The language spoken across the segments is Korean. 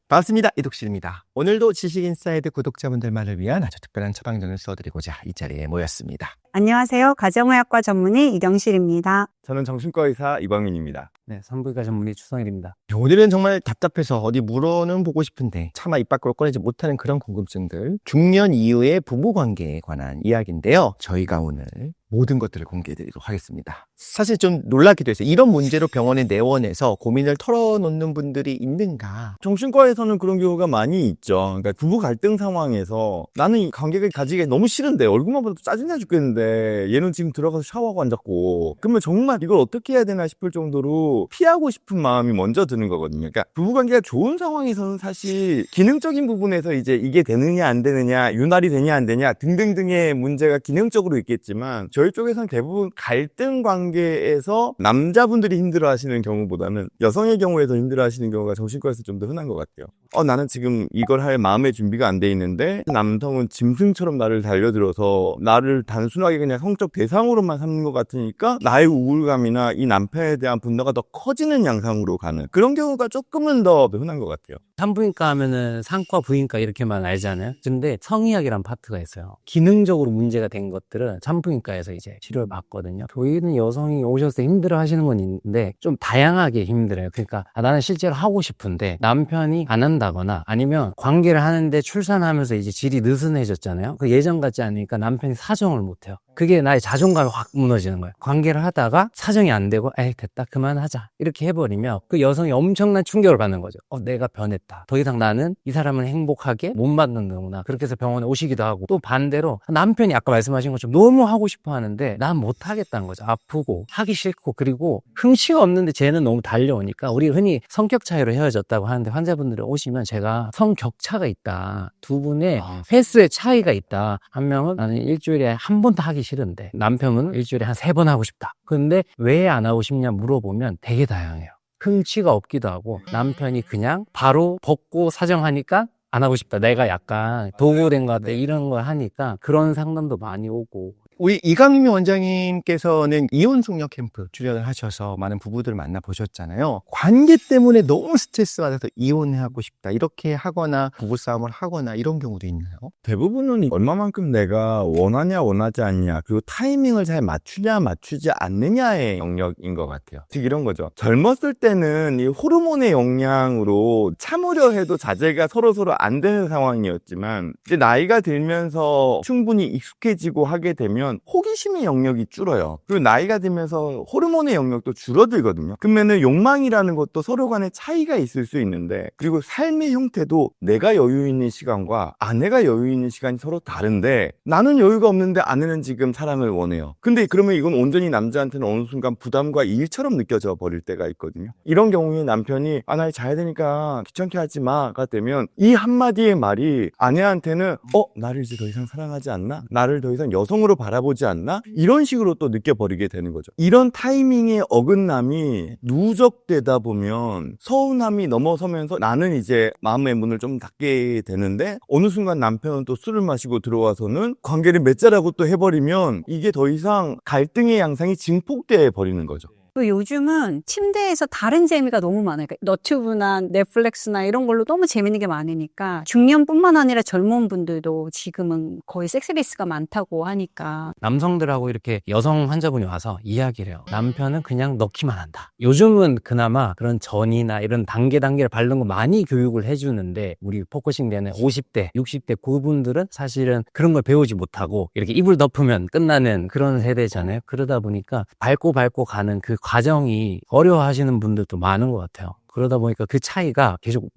반갑습니다. 이독실입니다. 오늘도 지식인사이드 구독자분들만을 위한 아주 특별한 처방전을 써드리고자 이 자리에 모였습니다. 안녕하세요. 가정의학과 전문의 이경실입니다. 저는 정신과 의사 이광민입니다. 네, 산부인과 전문의 추성일입니다. 오늘은 정말 답답해서 어디 물어는 보고 싶은데 차마 입 밖으로 꺼내지 못하는 그런 궁금증들, 중년 이후의 부부관계에 관한 이야기인데요. 저희가 오늘 모든 것들을 공개해드리도록 하겠습니다. 사실 좀 놀랍기도 했어요. 이런 문제로 병원에 내원해서 고민을 털어놓는 분들이 있는가? 정신과에서는 그런 경우가 많이 있죠. 그러니까 부부 갈등 상황에서 나는 이 관계를 가지기 너무 싫은데 얼굴만 봐도 짜증나 죽겠는데 얘는 지금 들어가서 샤워하고 앉았고 그러면 정말 이걸 어떻게 해야 되나 싶을 정도로 피하고 싶은 마음이 먼저 드는 거거든요. 그러니까 부부관계가 좋은 상황에서는 사실 기능적인 부분에서 이제 이게 되느냐 안 되느냐, 윤활이 되냐 안 되냐 등등등의 문제가 기능적으로 있겠지만 저희 쪽에서는 대부분 갈등 관계에서 남자분들이 힘들어하시는 경우보다는 여성의 경우에 더 힘들어하시는 경우가 정신과에서 좀 더 흔한 것 같아요. 나는 지금 이걸 할 마음의 준비가 안 돼 있는데 남성은 짐승처럼 나를 달려들어서 나를 단순하게 그냥 성적 대상으로만 삼는 것 같으니까 나의 우울감이나 이 남편에 대한 분노가 더 커지는 양상으로 가는 그런 경우가 조금은 더 흔한 것 같아요. 산부인과 하면은 산과 부인과 이렇게만 알잖아요. 근데 성의학이란 파트가 있어요. 기능적으로 문제가 된 것들은 산부인과에서 이제 치료를 받거든요. 저희는 여성이 오셔서 힘들어 하시는 건 있는데 좀 다양하게 힘들어요. 그러니까 나는 실제로 하고 싶은데 남편이 안 한다거나 아니면 관계를 하는데 출산하면서 이제 질이 느슨해졌잖아요. 그 예전 같지 않으니까 남편이 사정을 못해요. 그게 나의 자존감이 확 무너지는 거예요. 관계를 하다가 사정이 안 되고 에이 됐다 그만하자 이렇게 해버리면 그 여성이 엄청난 충격을 받는 거죠. 내가 변했다. 더 이상 나는 이 사람을 행복하게 못 만드는구나. 그렇게 해서 병원에 오시기도 하고 또 반대로 남편이 아까 말씀하신 것처럼 너무 하고 싶어 하는데 난 못하겠다는 거죠. 아프고 하기 싫고 그리고 흥취가 없는데 쟤는 너무 달려오니까 우리 흔히 성격 차이로 헤어졌다고 하는데 환자분들이 오시면 제가 성격차가 있다. 두 분의 횟수의 차이가 있다. 한 명은 나는 일주일에 한 번도 하기 싫은데 남편은 일주일에 한 3번 하고 싶다. 근데 왜 안 하고 싶냐 물어보면 되게 다양해요. 흥취가 없기도 하고 남편이 그냥 바로 벗고 사정하니까 안 하고 싶다. 내가 약간 도구된 것 같다. 이런 걸 하니까 그런 상담도 많이 오고. 우리 이강민 원장님께서는 이혼 숙녀 캠프 출연을 하셔서 많은 부부들을 만나보셨잖아요. 관계 때문에 너무 스트레스 받아서 이혼하고 싶다 이렇게 하거나 부부싸움을 하거나 이런 경우도 있나요? 대부분은 얼마만큼 내가 원하냐 원하지 않냐 그리고 타이밍을 잘 맞추냐 맞추지 않느냐의 영역인 것 같아요. 즉 이런 거죠. 젊었을 때는 이 호르몬의 영향으로 참으려 해도 자제가 서로 안 되는 상황이었지만 이제 나이가 들면서 충분히 익숙해지고 하게 되면 호기심의 영역이 줄어요. 그리고 나이가 들면서 호르몬의 영역도 줄어들거든요. 그러면은 욕망이라는 것도 서로 간에 차이가 있을 수 있는데 그리고 삶의 형태도 내가 여유 있는 시간과 아내가 여유 있는 시간이 서로 다른데 나는 여유가 없는데 아내는 지금 사랑을 원해요. 근데 그러면 이건 온전히 남자한테는 어느 순간 부담과 일처럼 느껴져 버릴 때가 있거든요. 이런 경우에 남편이 나 자야 되니까 귀찮게 하지 마가 되면 이 한마디의 말이 아내한테는 나를 이제 더 이상 사랑하지 않나? 나를 더 이상 여성으로 바라보지 않나? 이런 식으로 또 느껴버리게 되는 거죠. 이런 타이밍의 어긋남이 누적되다 보면 서운함이 넘어서면서 나는 이제 마음의 문을 좀 닫게 되는데 어느 순간 남편은 또 술을 마시고 들어와서는 관계를 맺자라고 또 해버리면 이게 더 이상 갈등의 양상이 증폭돼 버리는 거죠. 또 요즘은 침대에서 다른 재미가 너무 많아요. 그러니까 너튜브나 넷플릭스나 이런 걸로 너무 재밌는 게 많으니까 중년뿐만 아니라 젊은 분들도 지금은 거의 섹스리스가 많다고 하니까 남성들하고 이렇게 여성 환자분이 와서 이야기를 해요. 남편은 그냥 넣기만 한다. 요즘은 그나마 그런 전이나 이런 단계를 밟는 거 많이 교육을 해주는데 우리 포커싱 되는 50대, 60대 그분들은 사실은 그런 걸 배우지 못하고 이렇게 입을 덮으면 끝나는 그런 세대잖아요. 그러다 보니까 밟고 가는 그 과정이 어려워하시는 분들도 많은 것 같아요. 그러다 보니까 그 차이가 계속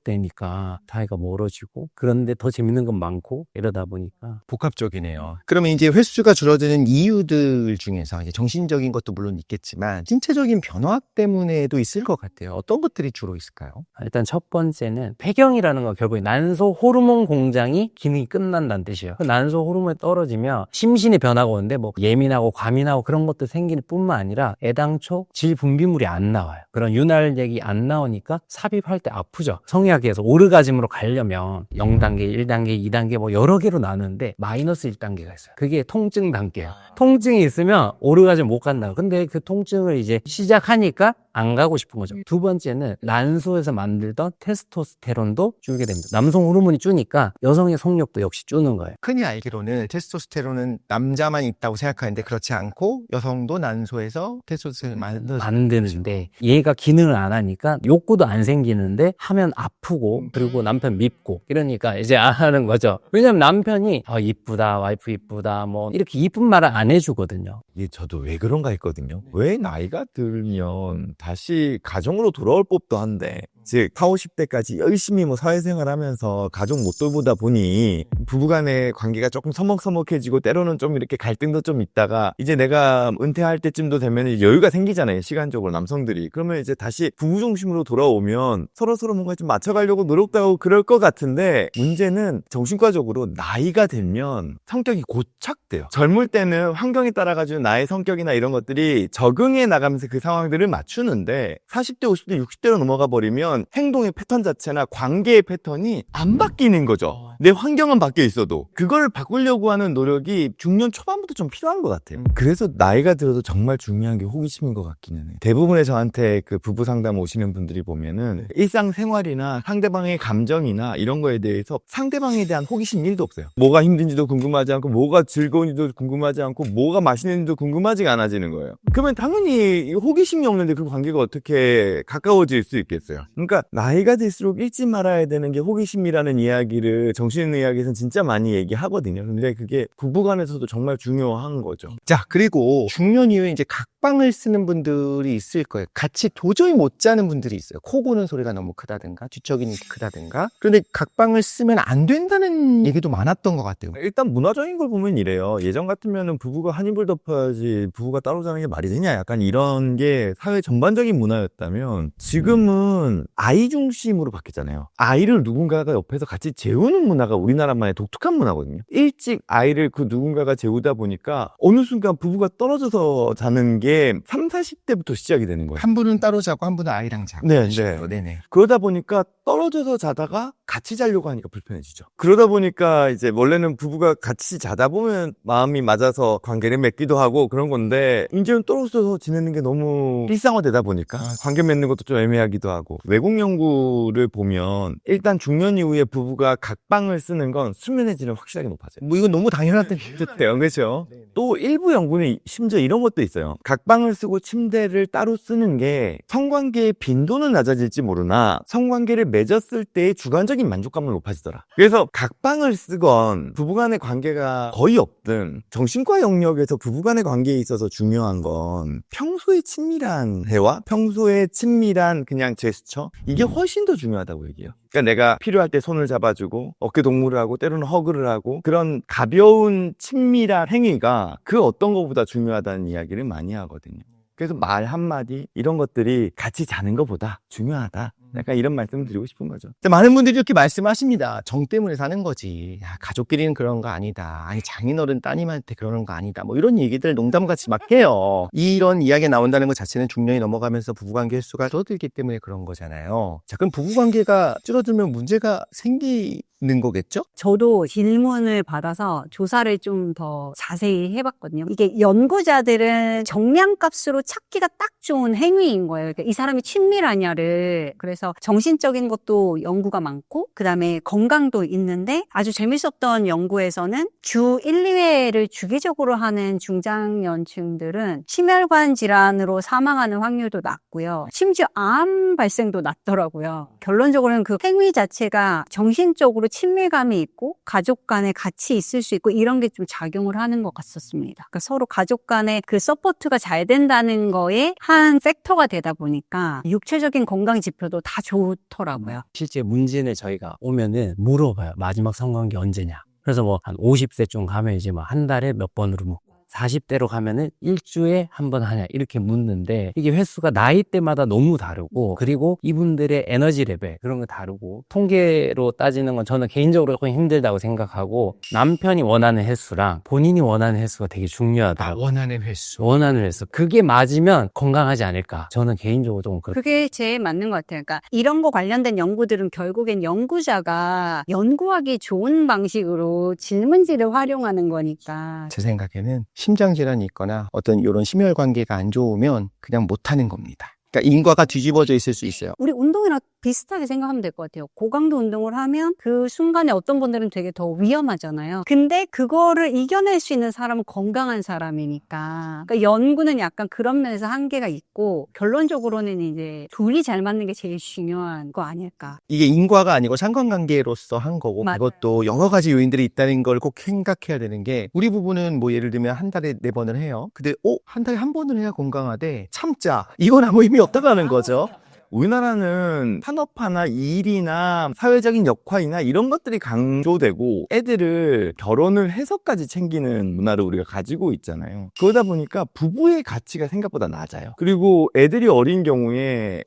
누적되니까 차이가 멀어지고 그런데 더 재밌는 건 많고 이러다 보니까 복합적이네요. 그러면 이제 횟수가 줄어드는 이유들 중에서 이제 정신적인 것도 물론 있겠지만 신체적인 변화 때문에도 있을 것 같아요. 어떤 것들이 주로 있을까요? 일단 첫 번째는 폐경이라는 건 결국에 난소 호르몬 공장이 기능이 끝난다는 뜻이에요. 그 난소 호르몬이 떨어지면 심신의 변화가 오는데 뭐 예민하고 과민하고 그런 것도 생길 뿐만 아니라 애당초 질 분비물이 안 나와요. 그런 윤활액이 안 나오니까 삽입할 때 아프죠. 성의학에서 오르가즘으로 가려면 0단계, 1단계, 2단계 뭐 여러 개로 나누는데 마이너스 1단계가 있어요. 그게 통증 단계예요. 통증이 있으면 오르가즘 못 간다. 근데 그 통증을 이제 시작하니까 안 가고 싶은 거죠. 두 번째는 난소에서 만들던 테스토스테론도 줄게 됩니다. 남성 호르몬이 주니까 여성의 성욕도 역시 주는 거예요. 흔히 알기로는 테스토스테론은 남자만 있다고 생각하는데 그렇지 않고 여성도 난소에서 테스토스테론을 만드는데 얘가 기능을 안 하니까 욕구도 안 생기는데 하면 아프고 그리고 남편 밉고 이러니까 이제 안 하는 거죠. 왜냐면 남편이 이쁘다, 와이프 이쁘다 뭐 이렇게 이쁜 말을 안 해주거든요. 이게 저도 왜 그런가 했거든요. 왜 나이가 들면 다시 가정으로 돌아올 법도 한데, 즉 40, 50대까지 열심히 뭐 사회생활 하면서 가족 못 돌보다 보니 부부간의 관계가 조금 서먹서먹해지고 때로는 좀 이렇게 갈등도 좀 있다가 이제 내가 은퇴할 때쯤도 되면 이제 여유가 생기잖아요. 시간적으로 남성들이. 그러면 이제 다시 부부 중심으로 돌아오면 서로서로 뭔가 좀 맞춰가려고 노력도 하고 그럴 것 같은데, 문제는 정신과적으로 나이가 들면 성격이 고착돼요. 젊을 때는 환경에 따라가지고 나의 성격이나 이런 것들이 적응해 나가면서 그 상황들을 맞추는데 40대, 50대, 60대로 넘어가 버리면 행동의 패턴 자체나 관계의 패턴이 안 바뀌는 거죠. 내 환경은 바뀌어 있어도 그걸 바꾸려고 하는 노력이 중년 초반부터 좀 필요한 것 같아요. 그래서 나이가 들어도 정말 중요한 게 호기심인 것 같기는 해요. 대부분의 저한테 그 부부 상담 오시는 분들이 보면은 일상생활이나 상대방의 감정이나 이런 거에 대해서 상대방에 대한 호기심 1도 없어요. 뭐가 힘든지도 궁금하지 않고, 뭐가 즐거운지도 궁금하지 않고, 뭐가 맛있는지도 궁금하지가 않아지는 거예요. 그러면 당연히 호기심이 없는데 그 관계가 어떻게 가까워질 수 있겠어요. 그러니까 나이가 들수록 잊지 말아야 되는 게 호기심이라는 이야기를 정신의학에서는 진짜 많이 얘기하거든요. 근데 그게 부부간에서도 정말 중요한 거죠. 자, 그리고 중년 이후에 이제 각방을 쓰는 분들이 있을 거예요. 같이 도저히 못 자는 분들이 있어요. 코 고는 소리가 너무 크다든가 뒤척이는 게 크다든가. 그런데 각방을 쓰면 안 된다는 얘기도 많았던 것 같아요. 일단 문화적인 걸 보면 이래요. 예전 같으면은 부부가 한 이불 덮어야지 부부가 따로 자는 게 말이 되냐, 약간 이런 게 사회 전반적인 문화였다면, 지금은 아이 중심으로 바뀌었잖아요. 아이를 누군가가 옆에서 같이 재우는 문화가 우리나라만의 독특한 문화거든요. 일찍 아이를 그 누군가가 재우다 보니까 어느 순간 부부가 떨어져서 자는 게 30, 40대부터 시작이 되는 거예요. 한 분은 따로 자고 한 분은 아이랑 자고. 네, 네네. 그러다 보니까 떨어져서 자다가 같이 자려고 하니까 불편해지죠. 그러다 보니까 이제 원래는 부부가 같이 자다 보면 마음이 맞아서 관계를 맺기도 하고 그런 건데, 이제는 떨어져서 지내는 게 너무 일상화되다 보니까 관계 맺는 것도 좀 애매하기도 하고. 외국 연구를 보면 일단 중년 이후에 부부가 각방을 쓰는 건 수면의 질은 확실하게 높아져요. 뭐 이건 너무 당연한 듯해요. 그렇죠? 또 일부 연구는 심지어 이런 것도 있어요. 각방을 쓰고 침대를 따로 쓰는 게 성관계의 빈도는 낮아질지 모르나 성관계를 맺었을 때의 주관적인 만족감은 높아지더라. 그래서 각방을 쓰건 부부간의 관계가 거의 없든, 정신과 영역에서 부부간의 관계에 있어서 중요한 건 평소에 친밀한 대화, 평소에 친밀한 그냥 제스처, 이게 훨씬 더 중요하다고 얘기해요. 그러니까 내가 필요할 때 손을 잡아주고 어깨 동무를 하고 때로는 허그를 하고, 그런 가벼운 친밀한 행위가 그 어떤 것보다 중요하다는 이야기를 많이 하거든요. 그래서 말 한마디 이런 것들이 같이 자는 것보다 중요하다. 약간 이런 말씀을 드리고 싶은 거죠. 많은 분들이 이렇게 말씀하십니다. 정 때문에 사는 거지. 야, 가족끼리는 그런 거 아니다. 아니, 장인어른 따님한테 그러는 거 아니다. 뭐 이런 얘기들 농담같이 막 해요. 이런 이야기가 나온다는 것 자체는 중년이 넘어가면서 부부관계 횟수가 줄어들기 때문에 그런 거잖아요. 자, 그럼 부부관계가 줄어들면 문제가 생기는 거겠죠? 저도 질문을 받아서 조사를 좀 더 자세히 해봤거든요. 이게 연구자들은 정량값으로 찾기가 딱 좋은 행위인 거예요. 그러니까 이 사람이 친밀하냐를. 그래서 정신적인 것도 연구가 많고, 그 다음에 건강도 있는데, 아주 재밌었던 연구에서는 주 1, 2회를 주기적으로 하는 중장년층들은 심혈관 질환으로 사망하는 확률도 낮고요. 심지어 암 발생도 낮더라고요. 결론적으로는 그 행위 자체가 정신적으로 친밀감이 있고 가족 간에 같이 있을 수 있고 이런 게 좀 작용을 하는 것 같았습니다. 그러니까 서로 가족 간에 그 서포트가 잘 된다는 거에 한 팩터가 되다 보니까 육체적인 건강 지표도 다 좋더라고요. 실제 문진을 저희가 오면은 물어봐요. 마지막 성관계 언제냐. 그래서 뭐 한 50세쯤 가면 이제 뭐 한 달에 몇 번으로 묻고 40대로 가면은 일주에 한 번 하냐 이렇게 묻는데 이게 횟수가 나이대마다 너무 다르고 그리고 이분들의 에너지 레벨 그런 거 다르고 통계로 따지는 건 저는 개인적으로 조금 힘들다고 생각하고 남편이 원하는 횟수랑 본인이 원하는 횟수가 되게 중요하다고. 원하는 횟수. 원하는 횟수. 그게 맞으면 건강하지 않을까. 저는 개인적으로 좀 그렇게. 그게 제일 맞는 것 같아요. 그러니까 이런 거 관련된 연구들은 결국엔 연구자가 연구하기 좋은 방식으로 질문지를 활용하는 거니까. 제 생각에는 심장질환이 있거나 어떤 이런 심혈관계가 안 좋으면 그냥 못하는 겁니다. 그러니까 인과가 뒤집어져 있을 수 있어요. 우리 운동이랑 비슷하게 생각하면 될 것 같아요. 고강도 운동을 하면 그 순간에 어떤 분들은 되게 더 위험하잖아요. 근데 그거를 이겨낼 수 있는 사람은 건강한 사람이니까. 그러니까 연구는 약간 그런 면에서 한계가 있고 결론적으로는 이제 둘이 잘 맞는 게 제일 중요한 거 아닐까. 이게 인과가 아니고 상관관계로서 한 거고 맞아요. 그것도 여러 가지 요인들이 있다는 걸 꼭 생각해야 되는 게 우리 부부는 뭐 예를 들면 한 달에 4번을 해요. 근데 한 달에 한 번을 해야 건강하대. 참자. 이건 아무 의미 없다는 거죠. 우리나라는 산업화나 일이나 사회적인 역할이나 이런 것들이 강조되고 애들을 결혼을 해서까지 챙기는 문화를 우리가 가지고 있잖아요. 그러다 보니까 부부의 가치가 생각보다 낮아요. 그리고 애들이 어린 경우에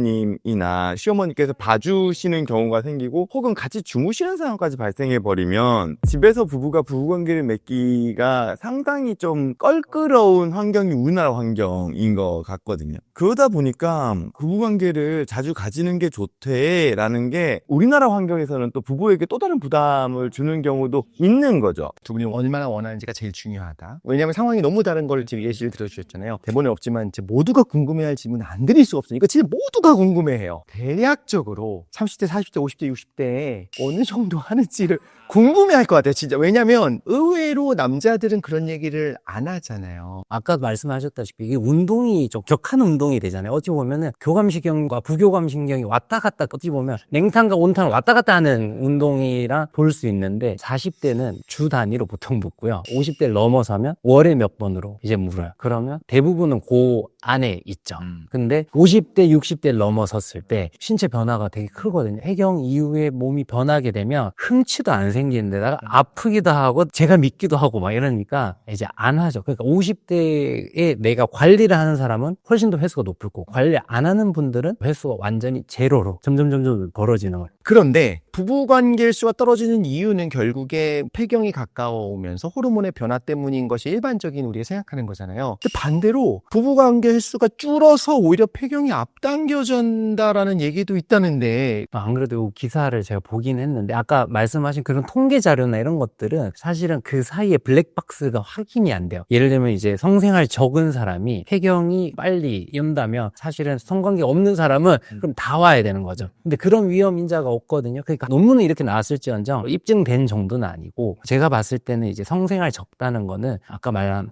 친정부모님이나 시어머니께서 봐주시는 경우가 생기고 혹은 같이 주무시는 상황까지 발생해버리면 집에서 부부가 부부관계를 맺기가 상당히 좀 껄끄러운 환경이 우리나라 환경인 것 같거든요. 그러다 보니까 부부관계를 자주 가지는 게 좋대라는 게 우리나라 환경에서는 또 부부에게 또 다른 부담을 주는 경우도 있는 거죠. 두 분이 얼마나 원하는지가 제일 중요하다. 왜냐하면 상황이 너무 다른 걸 지금 예시를 들어주셨잖아요. 대본에 없지만 이제 모두가 궁금해할 질문 안 드릴 수가 없으니까 진짜 모두가 궁금해해요. 대략적으로 30대, 40대, 50대, 60대에 어느 정도 하는지를 궁금해할 것 같아요. 진짜. 왜냐하면 의외로 남자들은 그런 얘기를 안 하잖아요. 아까 말씀하셨다시피 이게 운동이 좀 격한 운동이 되잖아요. 어찌 보면은 교감신경과 부교감신경이 왔다 갔다 어찌 보면 냉탕과 온탕을 왔다 갔다 하는 운동이라 볼 수 있는데 40대는 주 단위로 보통 묻고요. 50대를 넘어서면 월에 몇 번으로 이제 물어요. 그러면 대부분은 그 안에 있죠. 근데 50대, 60대를 넘어섰을 때 신체 변화가 되게 크거든요. 해경 이후에 몸이 변하게 되면 흥치도 안 생기는 데다가 아프기도 하고 제가 믿기도 하고 막 이러니까 이제 안 하죠. 그러니까 50대에 내가 관리를 하는 사람은 훨씬 더 횟수가 높을 거고 관리 안 하는 분들은 횟수가 완전히 제로로 점점 벌어지는 거예요. 그런데 부부관계 수가 떨어지는 이유는 결국에 폐경이 가까워오면서 호르몬의 변화 때문인 것이 일반적인 우리가 생각하는 거잖아요. 근데 반대로 부부관계 횟수가 줄어서 오히려 폐경이 앞당겨진다라는 얘기도 있다는데 안 그래도 이 기사를 제가 보긴 했는데 아까 말씀하신 그런 통계 자료나 이런 것들은 사실은 그 사이에 블랙박스가 확인이 안 돼요. 예를 들면 이제 성생활 적은 사람이 폐경이 빨리 온다면 사실은 성관계 없는 사람은 그럼 다 와야 되는 거죠. 근데 그런 위험 인자가 없거든요. 그러니까 논문은 이렇게 나왔을지언정 입증된 정도는 아니고 제가 봤을 때는 이제 성생활 적다는 거는 아까 말한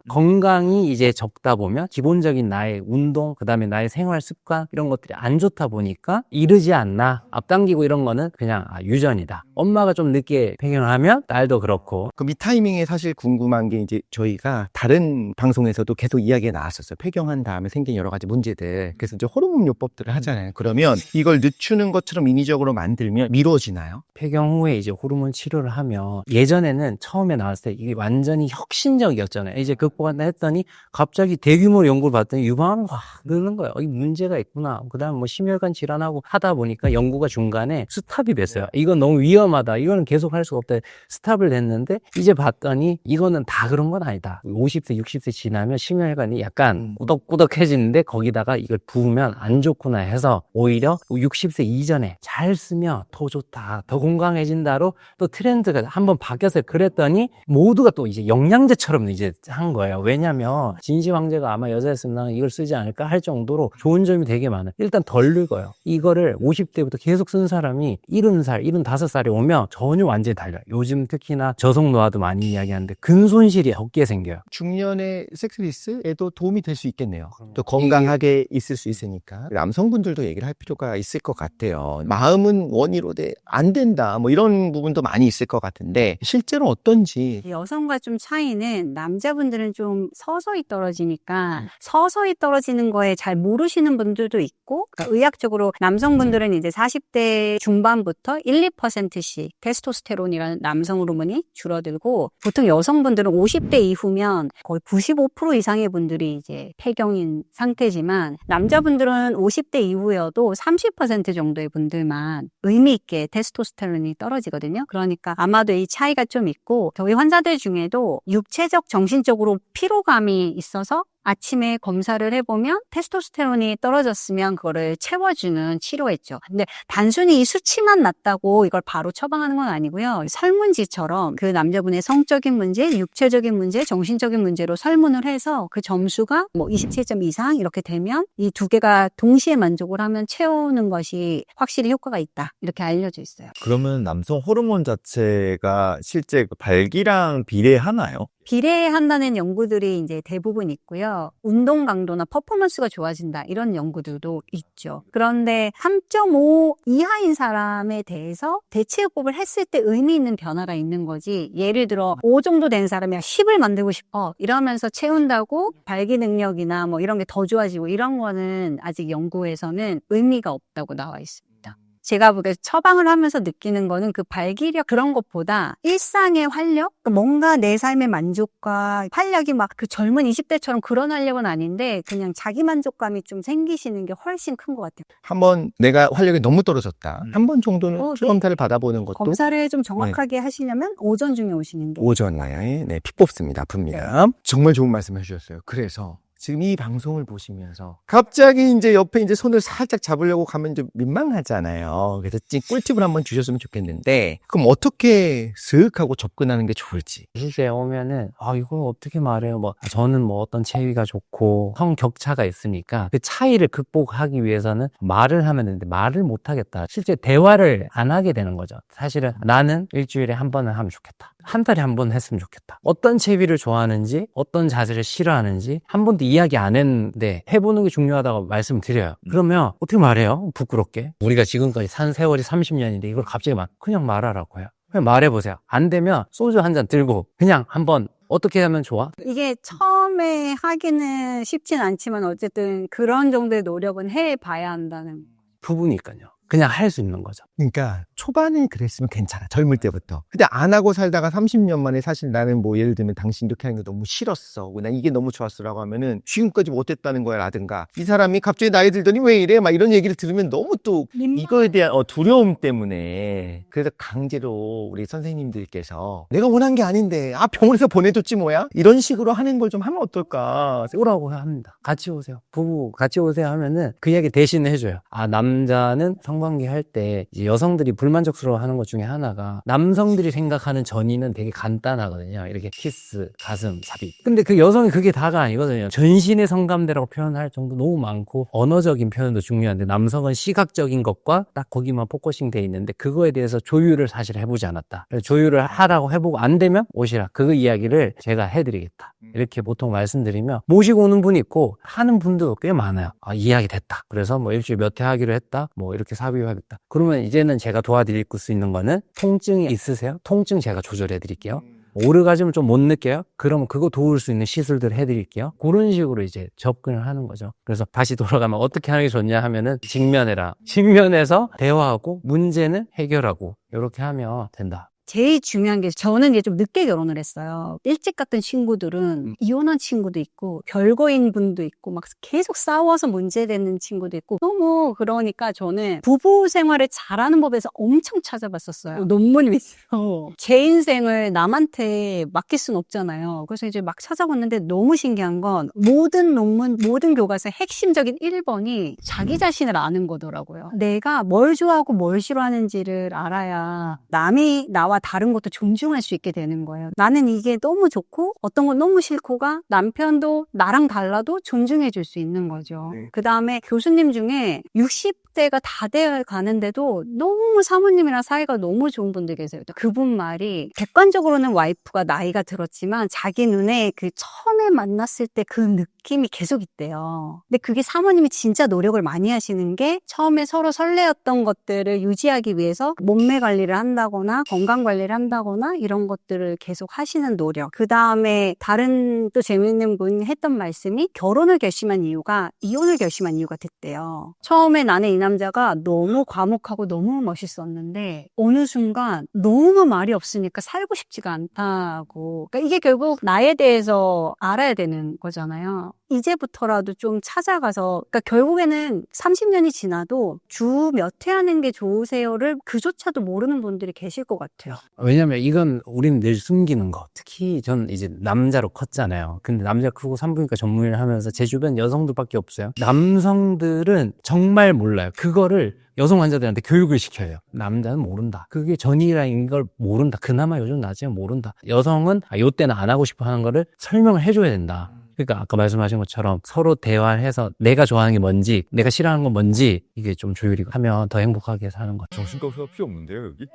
건강이 이제 적다 보면 기본적인 나의 운동 그다음에 나의 생활 습관 이런 것들이 안 좋다 보니까 이르지 않나 앞당기고 이런 거는 그냥 유전이다. 엄마가 좀 늦게 폐경을 하면 딸도 그렇고. 그럼 이 타이밍에 사실 궁금한 게 이제 저희가 다른 방송에서도 계속 이야기가 나왔었어요. 폐경한 다음에 생긴 여러 가지 문제들. 그래서 이제 호르몬 요법들을 하잖아요. 그러면 이걸 늦추는 것처럼 인위적으로 만들면 미뤄지나요? 폐경 후에 이제 호르몬 치료를 하면 예전에는 처음에 나왔을 때 이게 완전히 혁신적이었잖아요. 이제 극복한다 했더니 갑자기 대규모 연구를 봤더니 유방암이 확 느는 거예요. 이 문제가 있구나. 그다음 뭐 심혈관 질환하고 하다 보니까 연구가 중간에 스탑이 됐어요. 이건 너무 위험하다. 이거는 계속 할 수가 없다. 스탑을 했는데 이제 봤더니 이거는 다 그런 건 아니다. 50세, 60세 지나면 심혈관이 약간 꾸덕꾸덕해지는데 거기다가 이걸 부으면 안 좋구나 해서 오히려 60세 이전에 잘 쓰면 더 좋다. 더 건강해진다로 또 트렌드가 한번 바뀌었어요. 그랬더니 모두가 또 이제 영양제처럼 이제 한 거예요. 왜냐면 진시 황제가 아마 여자였으면 나는 이걸 쓰지 않을까 할 정도로 좋은 점이 되게 많아요. 일단 덜 늙어요. 이거를 50대부터 계속 쓴 사람이 70살, 75살이 오면 전혀 완전히 달라요. 요즘 특히나 저속노화도 많이 이야기하는데 근손실이 적게 생겨요. 중년의 섹스리스에도 도움이 될 수 있겠네요. 또 건강하게 있을 수 있으니까. 남성분들도 얘기를 할 필요가 있을 것 같아요. 마음은 원이 반대로 안 된다. 뭐 이런 부분도 많이 있을 것 같은데 실제로 어떤지. 여성과 좀 차이는 남자분들은 좀 서서히 떨어지니까 서서히 떨어지는 거에 잘 모르시는 분들도 있고 그러니까 의학적으로 남성분들은 이제 40대 중반부터 1, 2%씩 테스토스테론이라는 남성 호르몬이 줄어들고 보통 여성분들은 50대 이후면 거의 95% 이상의 분들이 이제 폐경인 상태지만 남자분들은 50대 이후여도 30% 정도의 분들만 의미 있게 테스토스테론이 떨어지거든요. 그러니까 아마도 이 차이가 좀 있고 저희 환자들 중에도 육체적, 정신적으로 피로감이 있어서 아침에 검사를 해보면 테스토스테론이 떨어졌으면 그거를 채워주는 치료했죠. 근데 단순히 이 수치만 낮다고 이걸 바로 처방하는 건 아니고요. 설문지처럼 그 남자분의 성적인 문제, 육체적인 문제, 정신적인 문제로 설문을 해서 그 점수가 뭐 27점 이상 이렇게 되면 이 두 개가 동시에 만족을 하면 채우는 것이 확실히 효과가 있다. 이렇게 알려져 있어요. 그러면 남성 호르몬 자체가 실제 그 발기랑 비례하나요? 비례한다는 연구들이 이제 대부분 있고요. 운동 강도나 퍼포먼스가 좋아진다 이런 연구들도 있죠. 그런데 3.5 이하인 사람에 대해서 대체요법을 했을 때 의미 있는 변화가 있는 거지. 예를 들어 5 정도 된 사람이 10을 만들고 싶어 이러면서 채운다고 발기 능력이나 뭐 이런 게 더 좋아지고 이런 거는 아직 연구에서는 의미가 없다고 나와 있습니다. 제가 보기에 처방을 하면서 느끼는 거는 그 발기력 그런 것보다 일상의 활력? 뭔가 내 삶의 만족과 활력이 막 그 젊은 20대처럼 그런 활력은 아닌데 그냥 자기 만족감이 좀 생기시는 게 훨씬 큰 것 같아요. 한번 내가 활력이 너무 떨어졌다. 한 번 정도는 네. 검사를 받아보는 것도 검사를 좀 정확하게 하시려면 오전 중에 오시는 게 오전에 피 뽑습니다. 아픕니다. 정말 좋은 말씀 해주셨어요. 그래서 지금 이 방송을 보시면서 갑자기 이제 옆에 이제 손을 살짝 잡으려고 가면 좀 민망하잖아요. 그래서 꿀팁을 한번 주셨으면 좋겠는데 그럼 어떻게 슥 하고 접근하는 게 좋을지. 실제 오면은 이걸 어떻게 말해요? 저는 어떤 체위가 좋고 성격차가 있으니까 그 차이를 극복하기 위해서는 말을 하면 되는데 말을 못 하겠다. 실제 대화를 안 하게 되는 거죠. 사실은 나는 일주일에 한 번은 하면 좋겠다. 한 달에 한 번 했으면 좋겠다. 어떤 체위를 좋아하는지, 어떤 자세를 싫어하는지 한 번도 이야기 안 했는데 해보는 게 중요하다고 말씀드려요. 그러면 어떻게 말해요? 부끄럽게. 우리가 지금까지 산 세월이 30년인데 이걸 갑자기 그냥 말하라고 해요. 그냥 말해보세요. 안 되면 소주 한 잔 들고 그냥 한번 어떻게 하면 좋아? 이게 처음에 하기는 쉽진 않지만 어쨌든 그런 정도의 노력은 해봐야 한다는 부부니까요. 그냥 할 수 있는 거죠. 그러니까 초반에 그랬으면 괜찮아. 젊을 때부터. 근데 안 하고 살다가 30년 만에 사실 나는 예를 들면 당신 이렇게 하는 게 너무 싫었어. 난 이게 너무 좋았어라고 하면은 지금까지 못했다는 거야 라든가 이 사람이 갑자기 나이 들더니 왜 이래? 이런 얘기를 들으면 너무 또 이거에 대한 두려움 때문에 그래서 강제로 우리 선생님들께서 내가 원한 게 아닌데 병원에서 보내줬지 뭐야? 이런 식으로 하는 걸 좀 하면 어떨까? 오라고 합니다. 같이 오세요. 부부 같이 오세요 하면은 그 이야기 대신 해줘요. 남자는 성관계 할 때 여성들이 불만족스러워하는 것 중에 하나가 남성들이 생각하는 전이는 되게 간단하거든요. 이렇게 키스, 가슴, 삽입. 근데 그 여성이 그게 다가 아니거든요. 전신의 성감대라고 표현할 정도 너무 많고 언어적인 표현도 중요한데 남성은 시각적인 것과 딱 거기만 포커싱 돼 있는데 그거에 대해서 조율을 사실 해보지 않았다. 그래서 조율을 하라고 해보고 안 되면 오시라. 그 이야기를 제가 해드리겠다. 이렇게 보통 말씀드리면 모시고 오는 분이 있고 하는 분도 꽤 많아요. 이야기 됐다. 그래서 일주일 몇 회 하기로 했다. 이렇게 삽입하겠다. 그러면 이제는 제가 도와드릴 수 있는 거는 통증이 있으세요? 통증 제가 조절해 드릴게요. 오르가즘을 좀 못 느껴요? 그러면 그거 도울 수 있는 시술들 해드릴게요. 그런 식으로 이제 접근을 하는 거죠. 그래서 다시 돌아가면 어떻게 하는 게 좋냐 하면은 직면해라. 직면해서 대화하고 문제는 해결하고 이렇게 하면 된다. 제일 중요한 게 저는 이제 좀 늦게 결혼을 했어요. 일찍 갔던 친구들은 이혼한 친구도 있고 별거인 분도 있고 막 계속 싸워서 문제되는 친구도 있고 너무 그러니까 저는 부부 생활을 잘하는 법에서 엄청 찾아봤었어요. 논문 위주로. 제 인생을 남한테 맡길 순 없잖아요. 그래서 이제 막 찾아봤는데 너무 신기한 건 모든 논문, 모든 교과서의 핵심적인 1번이 자기 자신을 아는 거더라고요. 내가 뭘 좋아하고 뭘 싫어하는지를 알아야 남이 나와 다른 것도 존중할 수 있게 되는 거예요. 나는 이게 너무 좋고 어떤 건 너무 싫고가 남편도 나랑 달라도 존중해 줄 수 있는 거죠. 그 다음에 교수님 중에 60 40대가 다 돼 가는데도 너무 사모님이랑 사이가 너무 좋은 분들 계세요. 그분 말이 객관적으로는 와이프가 나이가 들었지만 자기 눈에 그 처음에 만났을 때 그 느낌이 계속 있대요. 근데 그게 사모님이 진짜 노력을 많이 하시는 게 처음에 서로 설레었던 것들을 유지하기 위해서 몸매 관리를 한다거나 건강 관리를 한다거나 이런 것들을 계속 하시는 노력. 그 다음에 다른 또 재밌는 분이 했던 말씀이 결혼을 결심한 이유가 이혼을 결심한 이유가 됐대요. 처음에 나는 이 남자가 너무 과묵하고 너무 멋있었는데 어느 순간 너무 말이 없으니까 살고 싶지가 않다고. 그러니까 이게 결국 나에 대해서 알아야 되는 거잖아요. 이제부터라도 좀 찾아가서, 그러니까 결국에는 30년이 지나도 주 몇 회 하는 게 좋으세요를 그조차도 모르는 분들이 계실 것 같아요. 왜냐면 이건 우리는 늘 숨기는 거. 특히 전 이제 남자로 컸잖아요. 근데 남자 크고 산부인과 전문의를 하면서 제 주변 여성들밖에 없어요. 남성들은 정말 몰라요. 그거를 여성 환자들한테 교육을 시켜요. 남자는 모른다. 그게 전이라는 걸 모른다. 그나마 요즘 낮에는 모른다. 여성은 요때는 안 하고 싶어 하는 거를 설명을 해줘야 된다. 그러니까 아까 말씀하신 것처럼 서로 대화해서 내가 좋아하는 게 뭔지, 내가 싫어하는 건 뭔지 이게 좀 조율이 하면 더 행복하게 사는 거죠. 정신과 의사가 필요 없는데요, 여기?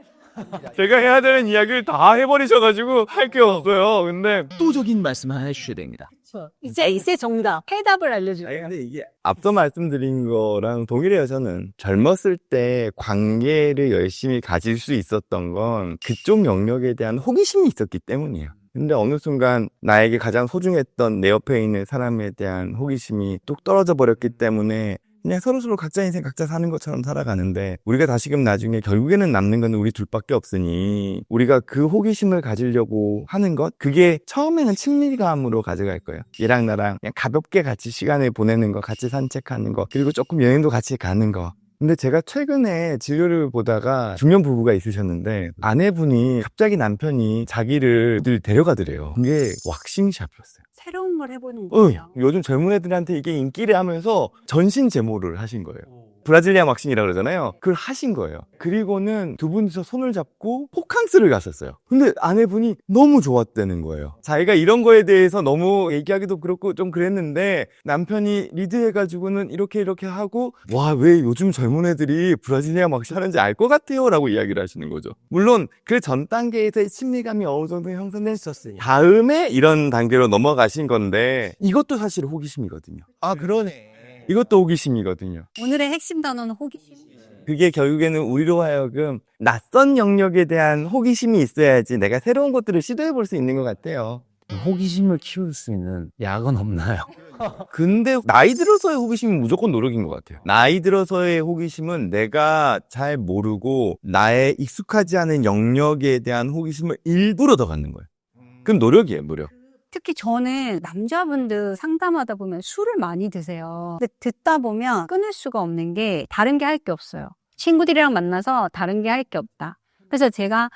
제가 해야 되는 이야기를 다 해버리셔가지고 할 게 없어요. 근데 압도적인 말씀 하나 해주셔야 됩니다. 이제 정답, 해답을 알려줘요. 근데 이게 앞서 말씀드린 거랑 동일해요. 저는 젊었을 때 관계를 열심히 가질 수 있었던 건 그쪽 영역에 대한 호기심이 있었기 때문이에요. 근데 어느 순간 나에게 가장 소중했던 내 옆에 있는 사람에 대한 호기심이 뚝 떨어져 버렸기 때문에 그냥 서로서로 각자 인생 각자 사는 것처럼 살아가는데, 우리가 다시금 나중에 결국에는 남는 건 우리 둘밖에 없으니 우리가 그 호기심을 가지려고 하는 것, 그게 처음에는 친밀감으로 가져갈 거예요. 얘랑 나랑 그냥 가볍게 같이 시간을 보내는 거, 같이 산책하는 거, 그리고 조금 여행도 같이 가는 거. 근데 제가 최근에 진료를 보다가 중년 부부가 있으셨는데 아내분이 갑자기 남편이 자기를 늘 데려가더래요. 그게 왁싱샵이었어요. 새로운 걸 해보는 거예요. 요즘 젊은 애들한테 이게 인기를 하면서 전신 제모를 하신 거예요. 브라질리안 왁싱이라고 그러잖아요. 그걸 하신 거예요. 그리고는 두 분이서 손을 잡고 호캉스를 갔었어요. 근데 아내분이 너무 좋았다는 거예요. 자기가 이런 거에 대해서 너무 얘기하기도 그렇고 좀 그랬는데 남편이 리드해가지고는 이렇게 하고, 와, 왜 요즘 젊은 애들이 브라질리안 왁싱 하는지 알 것 같아요 라고 이야기를 하시는 거죠. 물론 그 전 단계에서의 친밀감이 어느 정도 형성됐었으니 다음에 이런 단계로 넘어가신 건데, 이것도 사실 호기심이거든요. 아, 그러네. 이것도 호기심이거든요. 오늘의 핵심 단어는 호기심. 그게 결국에는 우리로 하여금 낯선 영역에 대한 호기심이 있어야지 내가 새로운 것들을 시도해 볼 수 있는 것 같아요. 호기심을 키울 수 있는 약은 없나요? 근데 나이 들어서의 호기심은 무조건 노력인 것 같아요. 나이 들어서의 호기심은 내가 잘 모르고 나의 익숙하지 않은 영역에 대한 호기심을 일부러 더 갖는 거예요. 그럼 노력이에요, 노력. 특히 저는 남자분들 상담하다 보면 술을 많이 드세요. 근데 듣다 보면 끊을 수가 없는 게 다른 게 할 게 없어요. 친구들이랑 만나서 다른 게 할 게 없다. 그래서 제가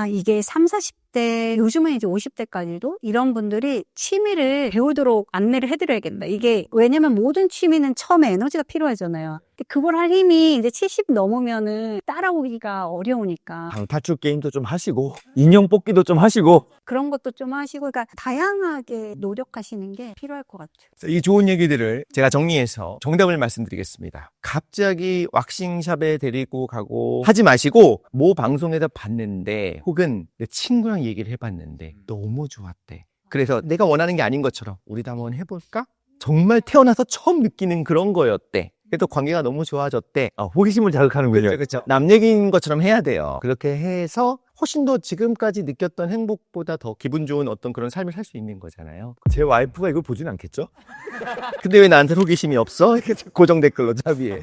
이게 30, 40대, 요즘은 이제 50대까지도 이런 분들이 취미를 배우도록 안내를 해드려야겠다. 이게 왜냐면 모든 취미는 처음에 에너지가 필요하잖아요. 근데 그걸 할 힘이 이제 70 넘으면은 따라오기가 어려우니까 방탈출 게임도 좀 하시고 인형 뽑기도 좀 하시고. 그런 것도 좀 하시고, 그러니까 다양하게 노력하시는 게 필요할 것 같아요. 이 좋은 얘기들을 제가 정리해서 정답을 말씀드리겠습니다. 갑자기 왁싱샵에 데리고 가고 하지 마시고, 모 방송에서 봤는데 혹은 내 친구랑 얘기를 해봤는데 너무 좋았대. 그래서 내가 원하는 게 아닌 것처럼 우리도 한번 해볼까? 정말 태어나서 처음 느끼는 그런 거였대. 그래도 관계가 너무 좋아졌대. 호기심을 자극하는군요. 그렇죠. 남 얘기인 것처럼 해야 돼요. 그렇게 해서 훨씬 더 지금까지 느꼈던 행복보다 더 기분 좋은 어떤 그런 삶을 살 수 있는 거잖아요. 제 와이프가 이걸 보진 않겠죠? 근데 왜 나한테 호기심이 없어? 고정 댓글로 자비해.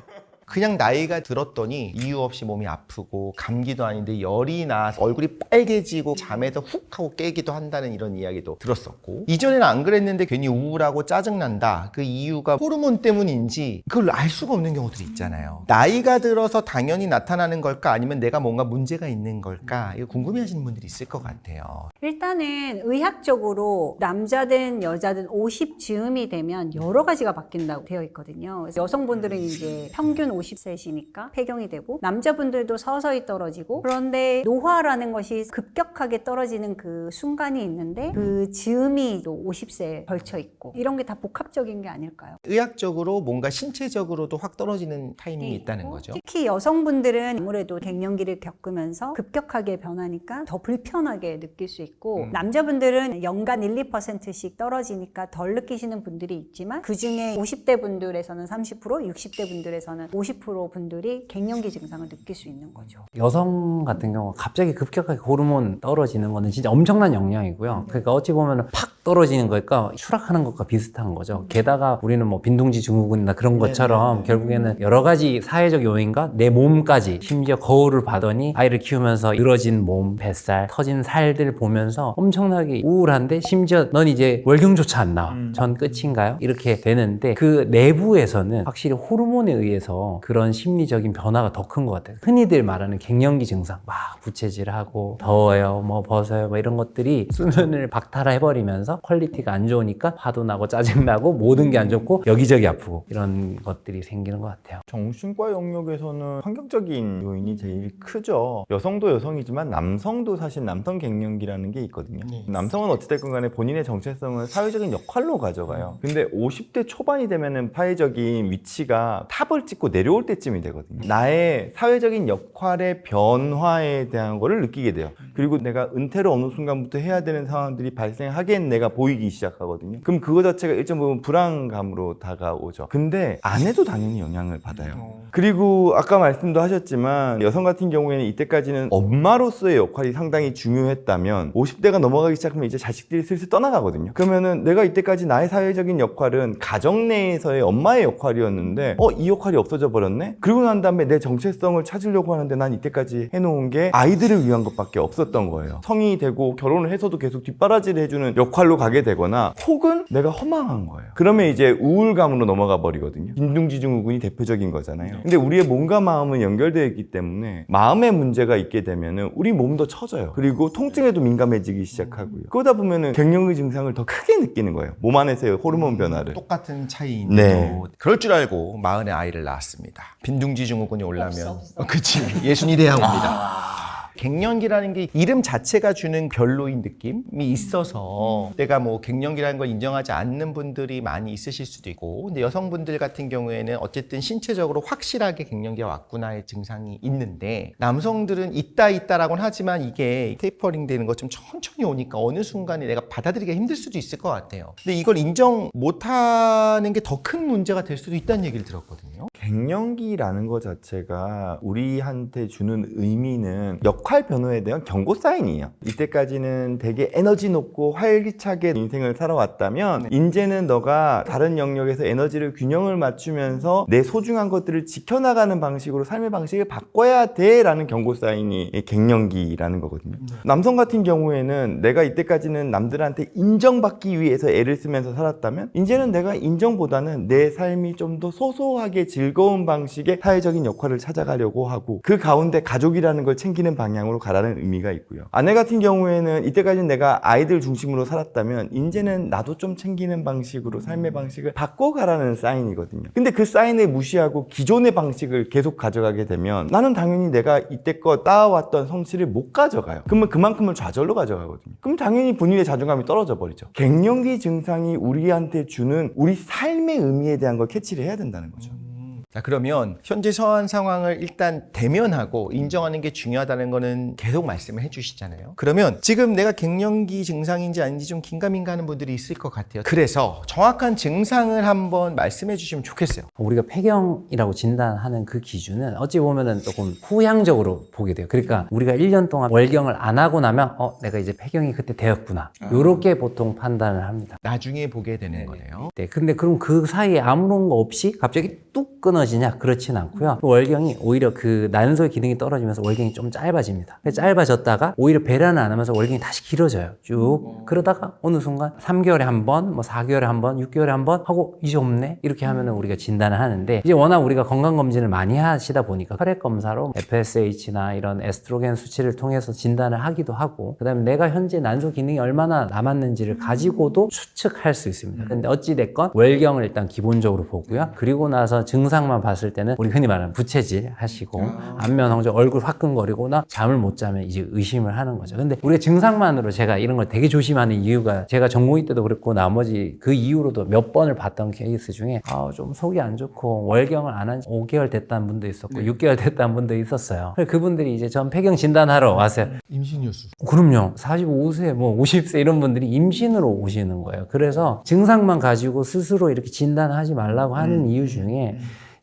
그냥 나이가 들었더니 이유 없이 몸이 아프고 감기도 아닌데 열이 나 얼굴이 빨개지고 잠에서 훅 하고 깨기도 한다는 이런 이야기도 들었었고, 이전에는 안 그랬는데 괜히 우울하고 짜증난다. 그 이유가 호르몬 때문인지 그걸 알 수가 없는 경우들이 있잖아요. 나이가 들어서 당연히 나타나는 걸까, 아니면 내가 뭔가 문제가 있는 걸까, 이거 궁금해하시는 분들이 있을 것 같아요. 일단은 의학적으로 남자든 여자든 50 즈음이 되면 여러 가지가 바뀐다고 되어 있거든요. 그래서 여성분들은 이제 평균 50세시니까 폐경이 되고 남자분들도 서서히 떨어지고 그런데 노화라는 것이 급격하게 떨어지는 그 순간이 있는데 그 즈음이 또 50세에 걸쳐 있고 이런 게 다 복합적인 게 아닐까요? 의학적으로 뭔가 신체적으로도 확 떨어지는 타이밍이 네, 있다는 있고 거죠. 특히 여성분들은 아무래도 갱년기를 겪으면서 급격하게 변하니까 더 불편하게 느낄 수 있고 남자분들은 연간 1, 2%씩 떨어지니까 덜 느끼시는 분들이 있지만 그중에 50대 분들에서는 30%, 60대 분들에서는 50% 분들이 갱년기 증상을 느낄 수 있는 거죠. 여성 같은 경우 갑자기 급격하게 호르몬 떨어지는 거는 진짜 엄청난 영향이고요. 그러니까 어찌 보면 팍 떨어지는 거니까 추락하는 것과 비슷한 거죠. 게다가 우리는 뭐 빈둥지 증후군이나 그런 것처럼 결국에는 여러 가지 사회적 요인과 내 몸까지 심지어 거울을 봐더니 아이를 키우면서 늘어진 몸, 뱃살, 터진 살들 보면서 엄청나게 우울한데 심지어 넌 이제 월경조차 안 나와. 전 끝인가요? 이렇게 되는데 그 내부에서는 확실히 호르몬에 의해서 그런 심리적인 변화가 더 큰 것 같아요. 흔히들 말하는 갱년기 증상, 막 부채질하고 더워요, 뭐 벗어요, 뭐 이런 것들이 수면을 박탈해버리면서 퀄리티가 안 좋으니까 화도 나고 짜증나고 모든 게 안 좋고 여기저기 아프고 이런 것들이 생기는 것 같아요. 정신과 영역에서는 환경적인 요인이 제일 크죠. 여성도 여성이지만 남성도 사실 남성 갱년기라는 게 있거든요. 남성은 어찌됐건 간에 본인의 정체성을 사회적인 역할로 가져가요. 근데 50대 초반이 되면은 사회적인 위치가 탑을 찍고 내려올 때쯤이 되거든요. 나의 사회적인 역할의 변화에 대한 거를 느끼게 돼요. 그리고 내가 은퇴를 어느 순간부터 해야 되는 상황들이 발생하기엔 내가 보이기 시작하거든요. 그럼 그거 자체가 일정 부분 불안감으로 다가오죠. 근데 아내도 당연히 영향을 받아요. 그리고 아까 말씀도 하셨지만 여성 같은 경우에는 이때까지는 엄마로서의 역할이 상당히 중요했다면 50대가 넘어가기 시작하면 이제 자식들이 슬슬 떠나가거든요. 그러면은 내가 이때까지 나의 사회적인 역할은 가정 내에서의 엄마의 역할이었는데 이 역할이 없어져 버렸네? 그리고 난 다음에 내 정체성을 찾으려고 하는데 난 이때까지 해놓은 게 아이들을 위한 것밖에 없었던 거예요. 성인이 되고 결혼을 해서도 계속 뒷바라지를 해주는 역할로 가게 되거나 혹은 내가 허망한 거예요. 그러면 이제 우울감으로 넘어가 버리거든요. 빈둥지 증후군이 대표적인 거잖아요. 근데 우리의 몸과 마음은 연결되어 있기 때문에 마음의 문제가 있게 되면은 우리 몸도 처져요. 그리고 통증에도 민감해지기 시작하고요. 그러다 보면은 갱년기 증상을 더 크게 느끼는 거예요. 몸 안에서의 호르몬 변화를. 똑같은 차이인데도 네. 그럴 줄 알고 마흔에 아이를 낳았습니다. 빈둥지 증후군이 올라면 없어. 그치 예순이 돼야 옵니다. 갱년기라는 게 이름 자체가 주는 별로인 느낌이 있어서 내가 뭐 갱년기라는 걸 인정하지 않는 분들이 많이 있으실 수도 있고 근데 여성분들 같은 경우에는 어쨌든 신체적으로 확실하게 갱년기가 왔구나의 증상이 있는데 남성들은 있다라고는 하지만 이게 테이퍼링 되는 것 좀 천천히 오니까 어느 순간에 내가 받아들이기가 힘들 수도 있을 것 같아요. 근데 이걸 인정 못하는 게 더 큰 문제가 될 수도 있다는 얘기를 들었거든요. 갱년기라는 것 자체가 우리한테 주는 의미는 역할 변화에 대한 경고 사인이에요. 이때까지는 되게 에너지 높고 활기차게 인생을 살아왔다면 이제는 너가 다른 영역에서 에너지를 균형을 맞추면서 내 소중한 것들을 지켜나가는 방식으로 삶의 방식을 바꿔야 돼 라는 경고 사인이 갱년기라는 거거든요. 남성 같은 경우에는 내가 이때까지는 남들한테 인정받기 위해서 애를 쓰면서 살았다면 이제는 내가 인정보다는 내 삶이 좀 더 소소하게 즐거운 방식의 사회적인 역할을 찾아가려고 하고 그 가운데 가족이라는 걸 챙기는 방향으로 가라는 의미가 있고요. 아내 같은 경우에는 이때까지는 내가 아이들 중심으로 살았다면 이제는 나도 좀 챙기는 방식으로 삶의 방식을 바꿔가라는 사인이거든요. 근데 그 사인을 무시하고 기존의 방식을 계속 가져가게 되면 나는 당연히 내가 이때껏 쌓아왔던 성취를 못 가져가요. 그러면 그만큼을 좌절로 가져가거든요. 그럼 당연히 본인의 자존감이 떨어져 버리죠. 갱년기 증상이 우리한테 주는 우리 삶의 의미에 대한 걸 캐치를 해야 된다는 거죠. 자, 그러면 현재 처한 상황을 일단 대면하고 인정하는 게 중요하다는 거는 계속 말씀을 해주시잖아요. 그러면 지금 내가 갱년기 증상인지 아닌지 좀 긴가민가하는 분들이 있을 것 같아요. 그래서 정확한 증상을 한번 말씀해 주시면 좋겠어요. 우리가 폐경이라고 진단하는 그 기준은 어찌 보면은 조금 후향적으로 보게 돼요. 그러니까 우리가 1년 동안 월경을 안 하고 나면 내가 이제 폐경이 그때 되었구나. 요렇게 보통 판단을 합니다. 나중에 보게 되는 거네요. 네, 근데 그럼 그 사이에 아무런 거 없이 갑자기 뚝 끊어지냐? 그렇진 않고요. 월경이 오히려 그 난소의 기능이 떨어지면서 월경이 좀 짧아집니다. 짧아졌다가 오히려 배란을 안 하면서 월경이 다시 길어져요. 쭉. 그러다가 어느 순간 3개월에 한 번, 뭐 4개월에 한 번, 6개월에 한 번 하고 이제 없네? 이렇게 하면은 우리가 진단을 하는데 이제 워낙 우리가 건강검진을 많이 하시다 보니까 혈액검사로 FSH나 이런 에스트로겐 수치를 통해서 진단을 하기도 하고 그다음에 내가 현재 난소 기능이 얼마나 남았는지를 가지고도 추측할 수 있습니다. 근데 어찌됐건 월경을 일단 기본적으로 보고요. 그리고 나서 증상만 증상만 봤을 때는 우리 흔히 말하는 부채질 하시고 안면 홍조, 얼굴 화끈거리거나 잠을 못 자면 이제 의심을 하는 거죠. 근데 우리가 증상만으로 제가 이런 걸 되게 조심하는 이유가 제가 전공의 때도 그랬고 나머지 그 이후로도 몇 번을 봤던 케이스 중에 좀 속이 안 좋고 월경을 안 한 지 5개월 됐다는 분도 있었고 6개월 됐다는 분도 있었어요. 그래서 그분들이 이제 전 폐경 진단하러 왔어요. 임신이었어. 그럼요. 45세, 뭐 50세 이런 분들이 임신으로 오시는 거예요. 그래서 증상만 가지고 스스로 이렇게 진단하지 말라고 하는 이유 중에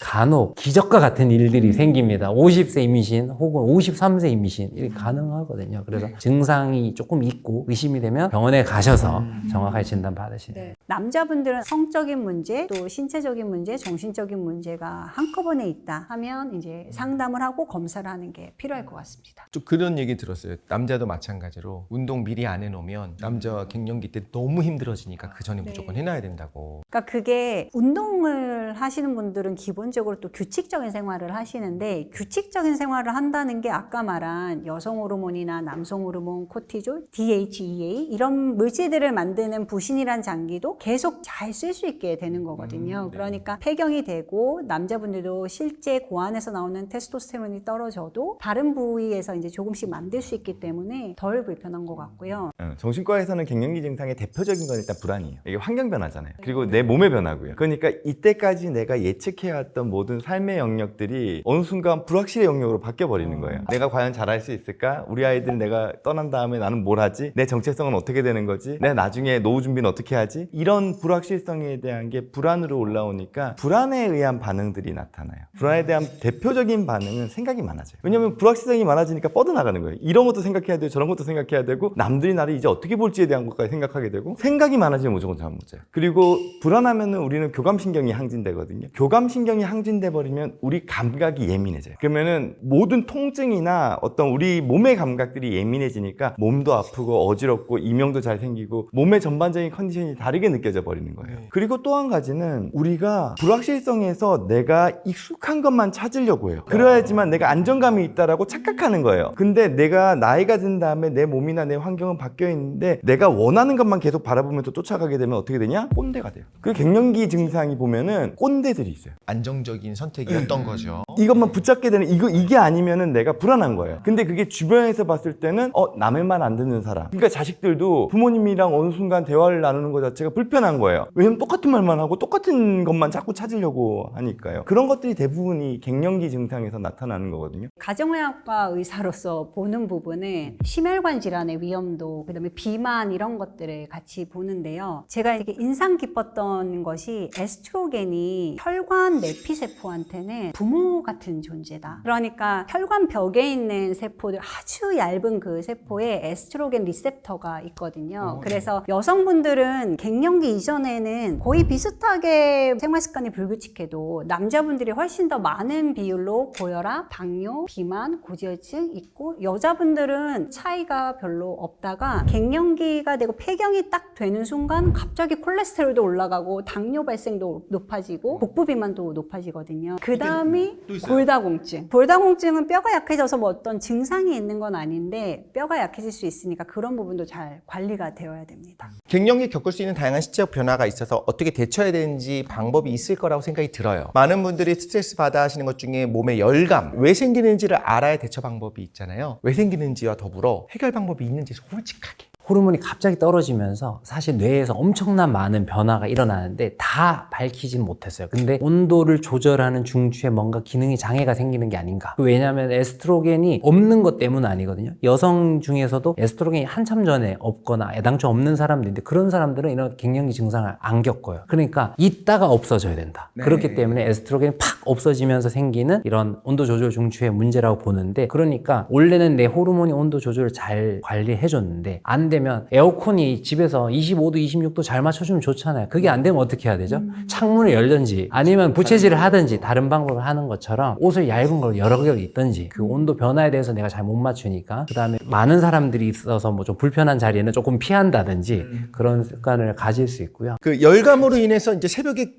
간혹 기적과 같은 일들이 생깁니다. 50세 임신 혹은 53세 임신 이렇게 가능하거든요. 그래서 증상이 조금 있고 의심이 되면 병원에 가셔서 정확하게 진단 받으시는 거예요. 네. 남자분들은 성적인 문제, 또 신체적인 문제, 정신적인 문제가 한꺼번에 있다 하면 이제 상담을 하고 검사를 하는 게 필요할 것 같습니다. 좀 그런 얘기 들었어요. 남자도 마찬가지로 운동 미리 안 해놓으면 남자 갱년기 때 너무 힘들어지니까 그 전에 무조건 해놔야 된다고. 그러니까 그게 운동을 하시는 분들은 기본적으로 또 규칙적인 생활을 하시는데 규칙적인 생활을 한다는 게 아까 말한 여성 호르몬이나 남성 호르몬, 코티졸, DHEA 이런 물질들을 만드는 부신이란 장기도 계속 잘 쓸 수 있게 되는 거거든요. 그러니까 폐경이 되고 남자분들도 실제 고안에서 나오는 테스토스테론이 떨어져도 다른 부위에서 이제 조금씩 만들 수 있기 때문에 덜 불편한 것 같고요. 정신과에서는 갱년기 증상의 대표적인 건 일단 불안이에요. 이게 환경 변화잖아요. 그리고 내 몸의 변화고요. 그러니까 이때까지 내가 예측해왔던 모든 삶의 영역들이 어느 순간 불확실의 영역으로 바뀌어버리는 거예요. 내가 과연 잘할 수 있을까? 우리 아이들 내가 떠난 다음에 나는 뭘 하지? 내 정체성은 어떻게 되는 거지? 내가 나중에 노후 준비는 어떻게 하지? 이런 불확실성에 대한 게 불안으로 올라오니까 불안에 의한 반응들이 나타나요. 불안에 대한 대표적인 반응은 생각이 많아져요. 왜냐면 불확실성이 많아지니까 뻗어나가는 거예요. 이런 것도 생각해야 되고 저런 것도 생각해야 되고 남들이 나를 이제 어떻게 볼지에 대한 것까지 생각하게 되고 생각이 많아지면 무조건 잠 못 자요. 그리고 불안하면은 우리는 교감신경이 항진되거든요. 교감신경이 항진돼 버리면 우리 감각이 예민해져요. 그러면은 모든 통증이나 어떤 우리 몸의 감각들이 예민해지니까 몸도 아프고 어지럽고 이명도 잘 생기고 몸의 전반적인 컨디션이 다르게 느껴져 버리는 거예요. 그리고 또 한 가지는 우리가 불확실성에서 내가 익숙한 것만 찾으려고 해요. 그래야지만 내가 안정감이 있다라고 착각하는 거예요. 근데 내가 나이가 든 다음에 내 몸이나 내 환경은 바뀌어 있는데 내가 원하는 것만 계속 바라보면서 쫓아가게 되면 어떻게 되냐? 꼰대가 돼요. 그 갱년기 증상이 보면은 꼰대들이 있어요. 안정적인 선택이었던 거죠. 이것만 붙잡게 되는 이게 아니면은 내가 불안한 거예요. 근데 그게 주변에서 봤을 때는 남의 말 안 듣는 사람. 그러니까 자식들도 부모님이랑 어느 순간 대화를 나누는 것 자체가 불편한 거예요. 왜냐면 똑같은 말만 하고 똑같은 것만 자꾸 찾으려고 하니까요. 그런 것들이 대부분이 갱년기 증상에서 나타나는 거거든요. 가정의학과 의사로서 보는 부분은 심혈관 질환의 위험도 그다음에 비만 이런 것들을 같이 보는데요. 제가 되게 인상 깊었던 것이 에스트로겐이 혈관 내피세포한테는 부모 같은 존재다. 그러니까 혈관 벽에 있는 세포들 아주 얇은 그 세포에 에스트로겐 리셉터가 있거든요. 그래서 여성분들은 갱년기 이전에는 거의 비슷하게 생활 습관이 불규칙해도 남자분들이 훨씬 더 많은 비율로 고혈압, 당뇨, 비만, 고지혈증 있고 여자분들은 차이가 별로 없다가 갱년기가 되고 폐경이 딱 되는 순간 갑자기 콜레스테롤도 올라가고 당뇨 발생도 높아지고 복부 비만도 높아지거든요. 그 다음이 골다공증. 골다공증은 뼈가 약해져서 뭐 어떤 증상이 있는 건 아닌데 뼈가 약해질 수 있으니까 그런 부분도 잘 관리가 되어야 됩니다. 갱년기 겪을 수 있는 다양한 시적 변화가 있어서 어떻게 대처해야 되는지 방법이 있을 거라고 생각이 들어요. 많은 분들이 스트레스 받아 하시는 것 중에 몸의 열감, 왜 생기는지를 알아야 대처 방법이 있잖아요. 왜 생기는지와 더불어 해결 방법이 있는지 솔직하게. 호르몬이 갑자기 떨어지면서 사실 뇌에서 엄청난 많은 변화가 일어나는데 다 밝히진 못했어요. 근데 온도를 조절하는 중추에 뭔가 기능이 장애가 생기는 게 아닌가. 왜냐하면 에스트로겐이 없는 것 때문은 아니거든요. 여성 중에서도 에스트로겐이 한참 전에 없거나 애당초 없는 사람들인데 그런 사람들은 이런 갱년기 증상을 안 겪어요. 그러니까 있다가 없어져야 된다. 그렇기 때문에 에스트로겐이 팍 없어지면서 생기는 이런 온도 조절 중추의 문제라고 보는데 그러니까 원래는 내 호르몬이 온도 조절을 잘 관리해줬는데 안 되면 에어컨이 집에서 25도, 26도 잘 맞춰주면 좋잖아요. 그게 안 되면 어떻게 해야 되죠? 창문을 열든지 아니면 부채질을 하든지 다른 방법을 하는 것처럼 옷을 얇은 걸 여러 겹 입든지 그 온도 변화에 대해서 내가 잘 못 맞추니까 그 다음에 많은 사람들이 있어서 뭐 좀 불편한 자리에는 조금 피한다든지 그런 습관을 가질 수 있고요. 그 열감으로 인해서 이제 새벽에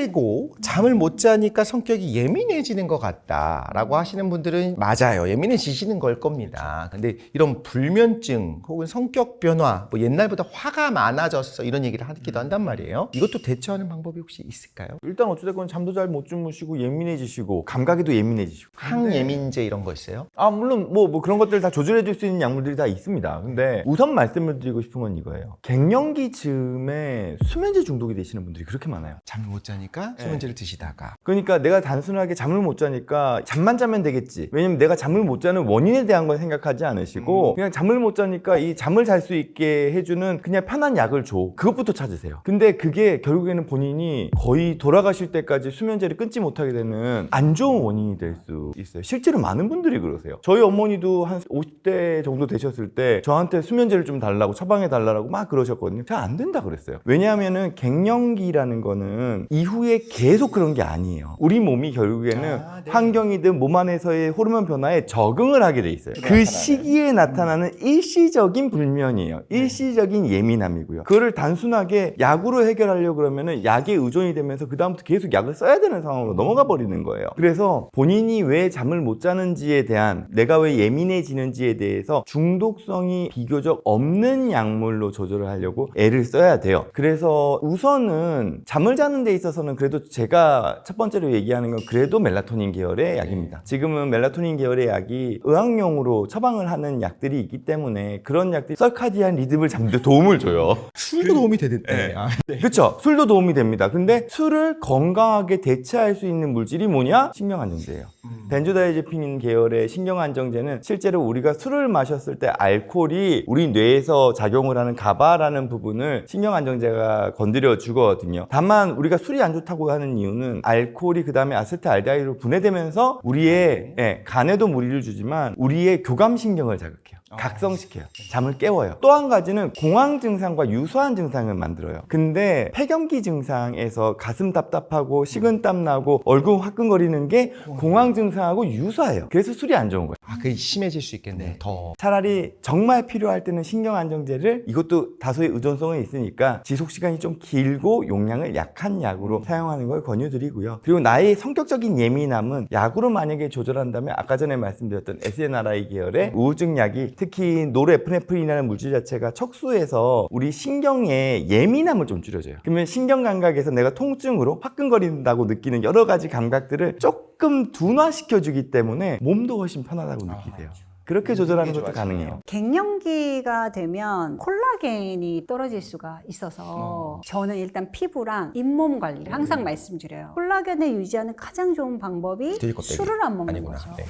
힘들고 잠을 못 자니까 성격이 예민해지는 것 같다라고 하시는 분들은 맞아요. 예민해지시는 걸 겁니다. 근데 이런 불면증 혹은 성격 변화, 뭐 옛날보다 화가 많아졌어 이런 얘기를 하기도 한단 말이에요. 이것도 대처하는 방법이 혹시 있을까요? 일단 어찌됐건 잠도 잘 못 주무시고 예민해지시고 감각에도 예민해지시고 항예민제 이런 거 있어요? 물론 뭐 그런 것들 다 조절해 줄 수 있는 약물들이 다 있습니다. 근데 우선 말씀을 드리고 싶은 건 이거예요. 갱년기 즈음에 수면제 중독이 되시는 분들이 그렇게 많아요. 잠을 못 자니까 수면제를 드시다가 그러니까 내가 단순하게 잠을 못 자니까 잠만 자면 되겠지. 왜냐면 내가 잠을 못 자는 원인에 대한 걸 생각하지 않으시고 그냥 잠을 못 자니까 이 잠을 잘 수 있게 해주는 그냥 편한 약을 줘. 그것부터 찾으세요. 근데 그게 결국에는 본인이 거의 돌아가실 때까지 수면제를 끊지 못하게 되는 안 좋은 원인이 될 수 있어요. 실제로 많은 분들이 그러세요. 저희 어머니도 한 50대 정도 되셨을 때 저한테 수면제를 좀 달라고 처방해 달라고 막 그러셨거든요. 제가 안 된다 그랬어요. 왜냐하면은 갱년기라는 거는 이후에 계속 그런 게 아니에요. 우리 몸이 결국에는 네. 환경이든 몸 안에서의 호르몬 변화에 적응을 하게 돼 있어요. 그 시기에 나타나는 일시적인 불면이에요. 일시적인 예민함이고요. 그거를 단순하게 약으로 해결하려고 그러면은 약에 의존이 되면서 그다음부터 계속 약을 써야 되는 상황으로 넘어가 버리는 거예요. 그래서 본인이 왜 잠을 못 자는지에 대한 내가 왜 예민해지는지에 대해서 중독성이 비교적 없는 약물로 조절을 하려고 애를 써야 돼요. 그래서 우선은 잠을 자는 데 있어서는 그래도 제가 첫 번째로 얘기하는 건 그래도 멜라토닌 계열의 약입니다. 지금은 멜라토닌 계열의 약이 의학용으로 처방을 하는 약들이 있기 때문에 그런 약들이 서카디안 리듬을 잡는 데 도움을 줘요. 술도 도움이 되는데 네. 그렇죠. 술도 도움이 됩니다. 근데 술을 건강하게 대체할 수 있는 물질이 뭐냐? 신경안정제예요. 벤조다이제피닌 계열의 신경안정제는 실제로 우리가 술을 마셨을 때 알코올이 우리 뇌에서 작용을 하는 가바라는 부분을 신경안정제가 건드려 주거든요. 다만 우리가 술이 안 좋다고 하는 이유는 알코올이 그 다음에 아세트알데히드로 분해되면서 우리의 간에도 무리를 주지만 우리의 교감신경을 자극해요. 각성시켜요. 잠을 깨워요. 또 한 가지는 공황 증상과 유사한 증상을 만들어요. 근데 폐경기 증상에서 가슴 답답하고 식은땀 나고 얼굴 화끈거리는 게 공황 증상하고 유사해요. 그래서 술이 안 좋은 거예요. 그게 심해질 수 있겠네. 더. 차라리 정말 필요할 때는 신경안정제를 이것도 다소의 의존성이 있으니까 지속시간이 좀 길고 용량을 약한 약으로 사용하는 걸 권유드리고요. 그리고 나의 성격적인 예민함은 약으로 만약에 조절한다면 아까 전에 말씀드렸던 SNRI 계열의 우울증 약이 특히 노르에프네프린이라는 물질 자체가 척수에서 우리 신경의 예민함을 좀 줄여줘요. 그러면 신경 감각에서 내가 통증으로 화끈거린다고 느끼는 여러 가지 감각들을 조금 둔화시켜주기 때문에 몸도 훨씬 편하다고 느끼세요. 그렇게 조절하는 것도 가능해요. 갱년기가 되면 콜라겐이 떨어질 수가 있어서 저는 일단 피부랑 잇몸 관리를 항상 말씀드려요. 콜라겐을 유지하는 가장 좋은 방법이 돼지 껍데기. 술을 안 먹는 아니구나. 거죠. 네.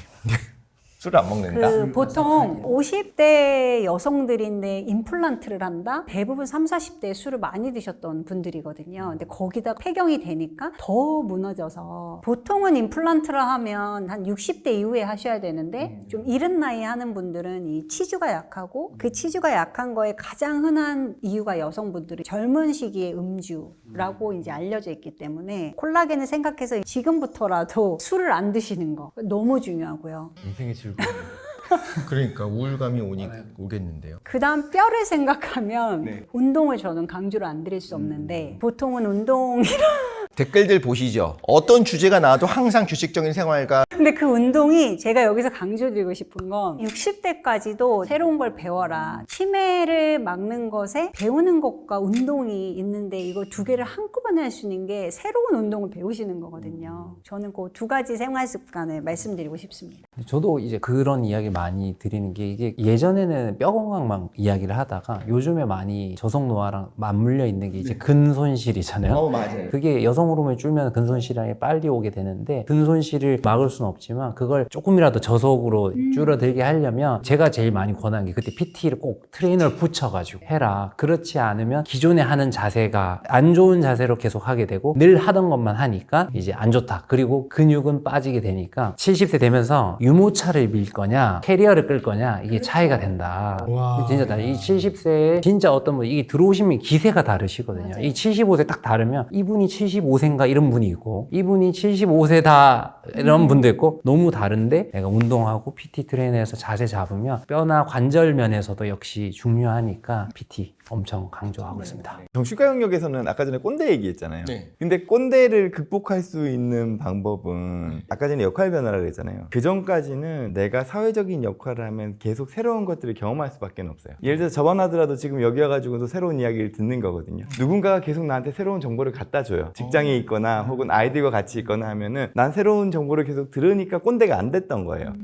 술을 안 먹는다? 보통 50대 여성들인데 임플란트를 한다? 대부분 30, 40대에 술을 많이 드셨던 분들이거든요. 근데 거기다 폐경이 되니까 더 무너져서 보통은 임플란트를 하면 한 60대 이후에 하셔야 되는데 좀 이른 나이에 하는 분들은 이 치주가 약하고 그 치주가 약한 거에 가장 흔한 이유가 여성분들이 젊은 시기에 음주라고 이제 알려져 있기 때문에 콜라겐을 생각해서 지금부터라도 술을 안 드시는 거 너무 중요하고요. 인생의 즐거움. 그러니까 우울감이 오겠는데요. 그 다음 뼈를 생각하면 운동을 저는 강조를 안 드릴 수 없는데 보통은 운동이 댓글들 보시죠. 어떤 주제가 나와도 항상 규칙적인 생활과 근데 그 운동이 제가 여기서 강조드리고 싶은 건 60대까지도 새로운 걸 배워라. 치매를 막는 것에 배우는 것과 운동이 있는데 이거 두 개를 한꺼번에 할 수 있는 게 새로운 운동을 배우시는 거거든요. 저는 그 두 가지 생활 습관을 말씀드리고 싶습니다. 저도 이제 그런 이야기 많이 드리는 게 이게 예전에는 뼈 건강만 이야기를 하다가 요즘에 많이 저속 노화랑 맞물려 있는 게 이제 근손실이잖아요. 맞아요. 그게 여성 호르몬이 줄면 근손실이 빨리 오게 되는데 근손실을 막을 수는 없지만 그걸 조금이라도 저속으로 줄어들게 하려면 제가 제일 많이 권하는 게 그때 PT를 꼭 트레이너를 붙여가지고 해라. 그렇지 않으면 기존에 하는 자세가 안 좋은 자세로 계속 하게 되고 늘 하던 것만 하니까 이제 안 좋다. 그리고 근육은 빠지게 되니까 70세 되면서 유모차를 밀 거냐 캐리어를 끌 거냐 이게 차이가 된다. 와. 진짜 이 70세에 진짜 어떤 분 이게 들어오시면 기세가 다르시거든요. 이 75세 딱 다르면 이분이 75 75세인가 이런 분이 있고 이분이 75세다 이런 분도 있고 너무 다른데 내가 운동하고 PT 트레이너에서 자세 잡으면 뼈나 관절 면에서도 역시 중요하니까 PT 엄청 강조하고 있습니다. 정신과 영역에서는 아까 전에 꼰대 얘기했잖아요. 네. 근데 꼰대를 극복할 수 있는 방법은 아까 전에 역할 변화라고 했잖아요. 그 전까지는 내가 사회적인 역할을 하면 계속 새로운 것들을 경험할 수밖에 없어요. 예를 들어서 저번 하더라도 지금 여기 와가지고도 새로운 이야기를 듣는 거거든요. 누군가가 계속 나한테 새로운 정보를 갖다 줘요. 직장에 있거나 혹은 아이들과 같이 있거나 하면은 난 새로운 정보를 계속 들으니까 꼰대가 안 됐던 거예요.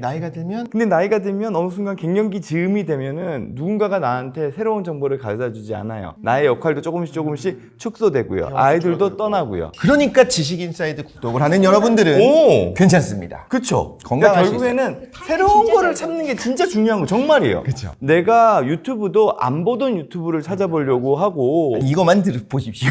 나이가 들면 근데 나이가 들면 어느 순간 갱년기 즈음이 되면은 누군가가 나한테 새로운 정보를 가져다 주지 않아요. 나의 역할도 조금씩 축소되고요. 아이들도 떠나고요. 그러니까 지식인사이드 구독을 하는 여러분들은 오! 괜찮습니다. 그쵸. 건강할 수 결국에는 새로운 거를 찾는 게 진짜 중요한 거 정말이에요. 그쵸. 내가 유튜브도 안 보던 유튜브를 찾아보려고 하고 이거만 보십시오.